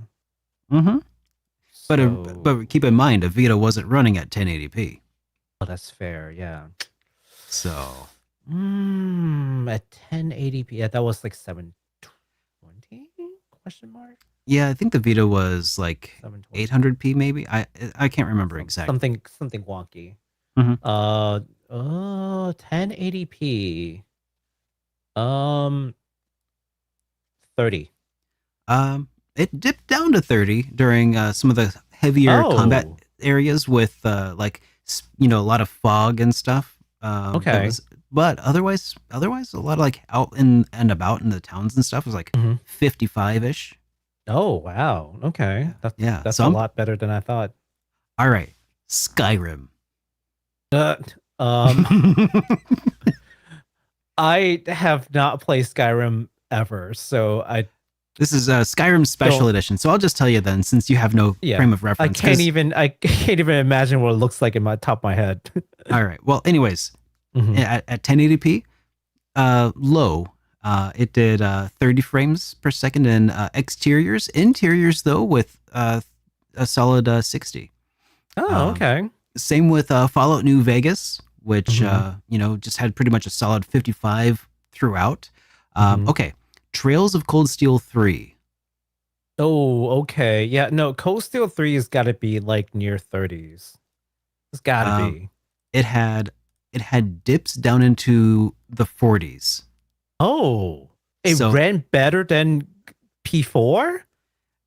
But keep in mind, a Vita wasn't running at 1080p. Oh, that's fair. Yeah. So. At 1080p, yeah, that was like 720 question mark. Yeah, I think the Vita was like 800p maybe. I can't remember exactly. Something wonky. 1080p. 30. It dipped down to 30 during some of the heavier combat areas with like a lot of fog and stuff. But otherwise a lot of like out and about in the towns and stuff was like 55-ish. Oh wow. Okay. That's so a lot better than I thought. All right. Skyrim. I have not played Skyrim ever, so This is a Skyrim Special Edition, so I'll just tell you then, since you have no frame of reference. I can't even imagine what it looks like in my top of my head. All right. Well, anyways, at 1080p, low, it did 30 frames per second in exteriors. Interiors, though, with a solid 60. Oh, okay. Same with Fallout New Vegas, which just had pretty much a solid 55 throughout. Okay. Trails of Cold Steel 3. Oh, okay. Yeah, no, Cold Steel 3 has got to be like near 30s. It's got to be. It had dips down into the 40s. Oh, it ran better than P4?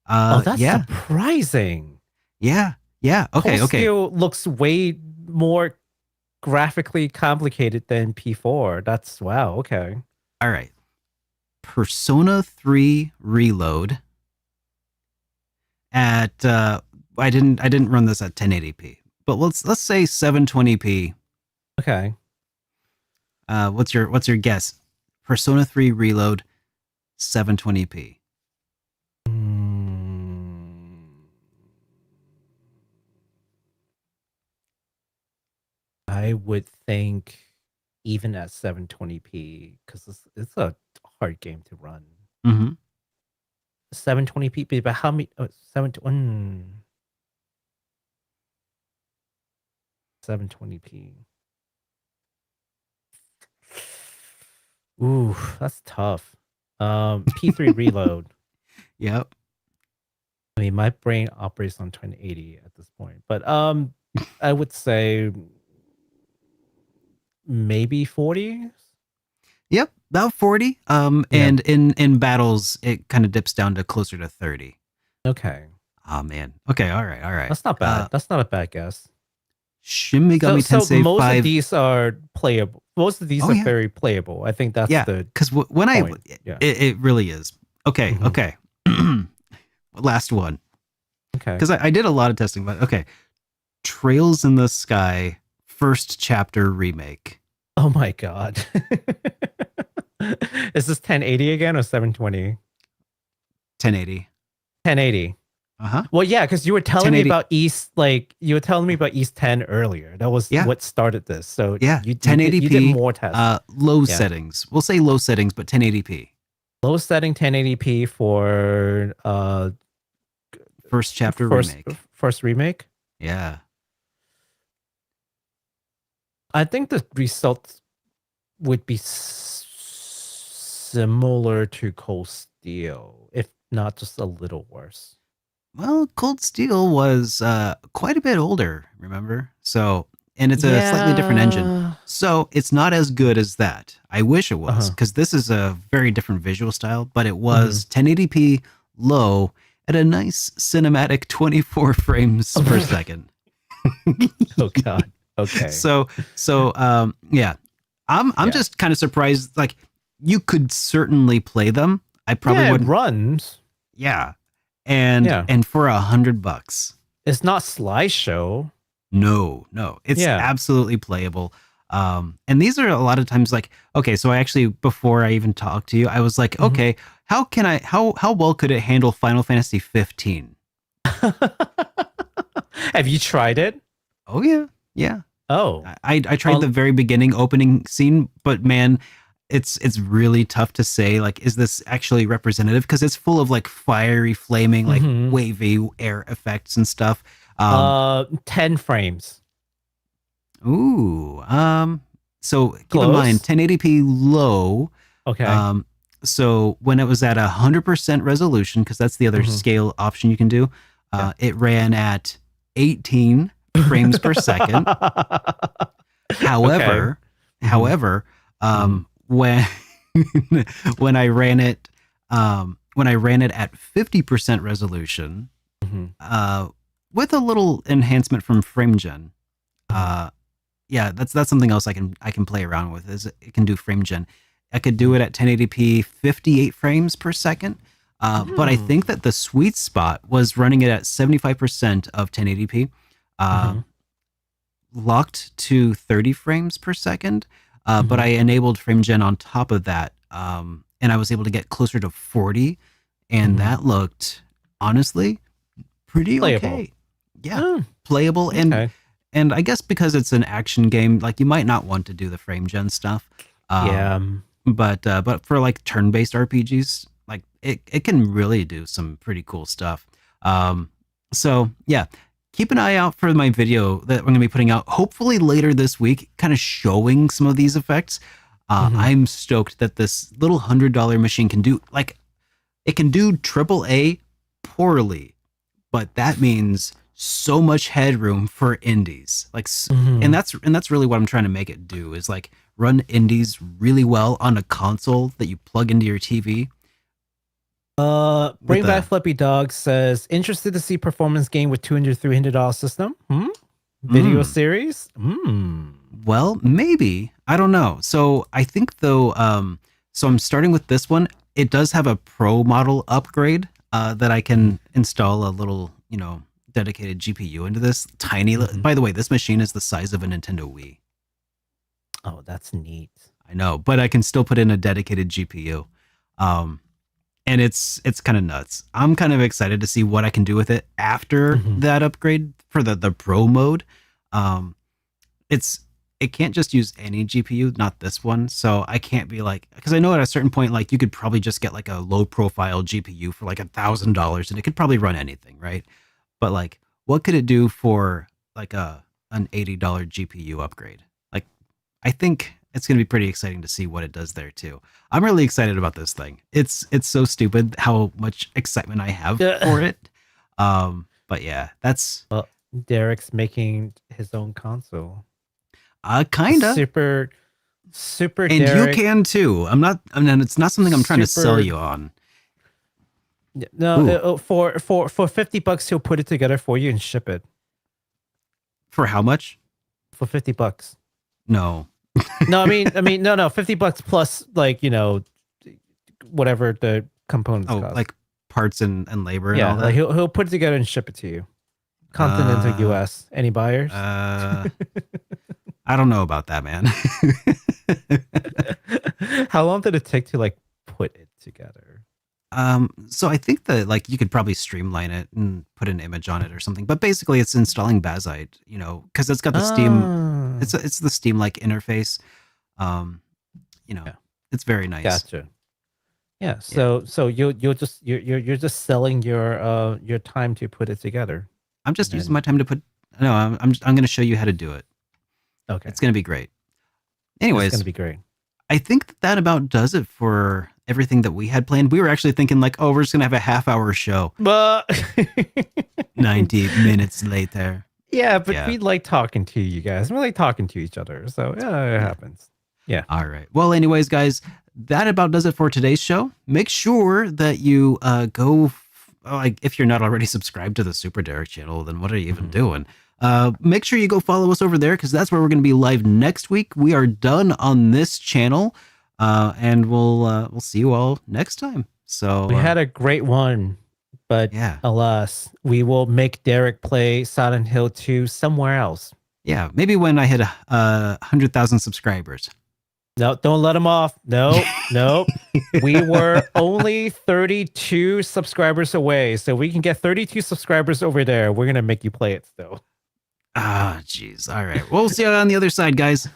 That's surprising. Yeah. Okay, Cold Steel looks way more graphically complicated than P4. That's wow. Okay. All right. Persona 3 Reload at I didn't run this at 1080p, but let's say 720p. Okay. What's your guess? Persona 3 Reload 720p. I would think even at 720p, because it's a hard game to run. 720p, but how many? 720p. Ooh, that's tough. P3 Reload. Yep. I mean, my brain operates on 1080 at this point, but I would say maybe 40. Yep, about 40. And in battles, it kind of dips down to closer to 30. Okay. Oh man. Okay. All right. That's not bad. That's not a bad guess. Shin Megami Tensei so most 5. of these are playable. Most of these are very playable. I think that's because when it really is. Okay. Okay. Last one. Okay. Because I did a lot of testing, but okay. Trails in the Sky first chapter remake. Oh my god. Is this 1080 again or 720? 1080. 1080. Well, yeah, because you were telling me about East 10 earlier. That was what started this. So yeah, you 1080p. You did more tests. Low settings. We'll say low settings, but 1080p. Low setting 1080p for first chapter remake. First remake. Yeah. I think the results would be similar to Cold Steel, if not just a little worse. Well, Cold Steel was quite a bit older, remember? So, and it's a slightly different engine. So it's not as good as that. I wish it was, because this is a very different visual style, but it was 1080p low at a nice cinematic 24 frames per second. Oh God. Okay. So yeah. I'm just kind of surprised. Like, you could certainly play them. I probably wouldn't. It runs. Yeah. And for $100. It's not slideshow. No. It's absolutely playable. And these are a lot of times like, okay, so I actually, before I even talked to you, I was like, okay, how well could it handle Final Fantasy 15? Have you tried it? Oh yeah. Yeah. Oh, I tried the very beginning opening scene, but man, it's really tough to say, like, is this actually representative? Because it's full of like fiery, flaming, like wavy air effects and stuff. 10 frames. Ooh. So keep in mind, 1080p low. Okay. So when it was at 100% resolution, because that's the other scale option you can do, it ran at 18 frames per second. However, when I ran it at 50% resolution, with a little enhancement from FrameGen, that's something else I can play around with. Is it can do FrameGen. I could do it at 1080p, 58 frames per second. But I think that the sweet spot was running it at 75% of 1080p, locked to 30 frames per second. but I enabled frame gen on top of that, and I was able to get closer to 40, and that looked honestly pretty Playable. okay. Yeah, playable, and I guess because it's an action game, like you might not want to do the frame gen stuff. But for like turn-based RPGs, like it can really do some pretty cool stuff. So yeah, keep an eye out for my video that I'm going to be putting out hopefully later this week, kind of showing some of these effects. I'm stoked that this little $100 machine can do, like, it can do AAA poorly, but that means so much headroom for indies. Like, and that's really what I'm trying to make it do, is like run indies really well on a console that you plug into your TV. Bring Back Flippy Dog says, interested to see performance game with $200-$300 system? Video series? Well, maybe. I don't know. So I think though, so I'm starting with this one. It does have a pro model upgrade that I can install a little, dedicated GPU into this tiny. By the way, this machine is the size of a Nintendo Wii. Oh, that's neat. I know, but I can still put in a dedicated GPU. And it's kind of nuts. I'm kind of excited to see what I can do with it after that upgrade for the pro mode. It can't just use any GPU, not this one. So I can't be like, because I know at a certain point, like you could probably just get like a low profile GPU for like $1,000 and it could probably run anything, right? But like, what could it do for like an $80 GPU upgrade? Like, I think it's going to be pretty exciting to see what it does there too. I'm really excited about this thing. It's so stupid how much excitement I have for it. But yeah, that's... Well, Derek's making his own console. Kinda. Super and Derek. You can too. It's not something I'm trying to sell you on. No, for $50 he'll put it together for you and ship it. For how much? For $50. No. No, I mean, no, $50 plus, like, whatever the components cost. Like parts and labor and all that? Like he'll put it together and ship it to you. Continental US. Any buyers? I don't know about that, man. How long did it take to like put it together? So I think that like you could probably streamline it and put an image on it or something. But basically, it's installing Bazite, because it's got the Steam. It's the Steam like interface. It's very nice. Gotcha. Yeah. So you're just selling your time to put it together. I'm just using my time to put. No, I'm going to show you how to do it. Okay. It's going to be great. Anyways, it's going to be great. I think that about does it for everything that we had planned. We were actually thinking like, oh, we're just going to have a half-hour show. 90 minutes later. Yeah, but we like talking to you guys. We like talking to each other. So it happens. Yeah. All right. Well, anyways, guys, that about does it for today's show. Make sure that you go, like, if you're not already subscribed to the Super Derek channel, then what are you even doing? Make sure you go follow us over there, because that's where we're going to be live next week. We are done on this channel, and we'll see you all next time. So we had a great one, but alas, we will make Derek play Silent Hill 2 somewhere else. Yeah, maybe when I hit 100,000 subscribers. No, don't let him off. No. We were only 32 subscribers away, so we can get 32 subscribers over there. We're gonna make you play it still. Ah, jeez. All right. We'll see you on the other side, guys.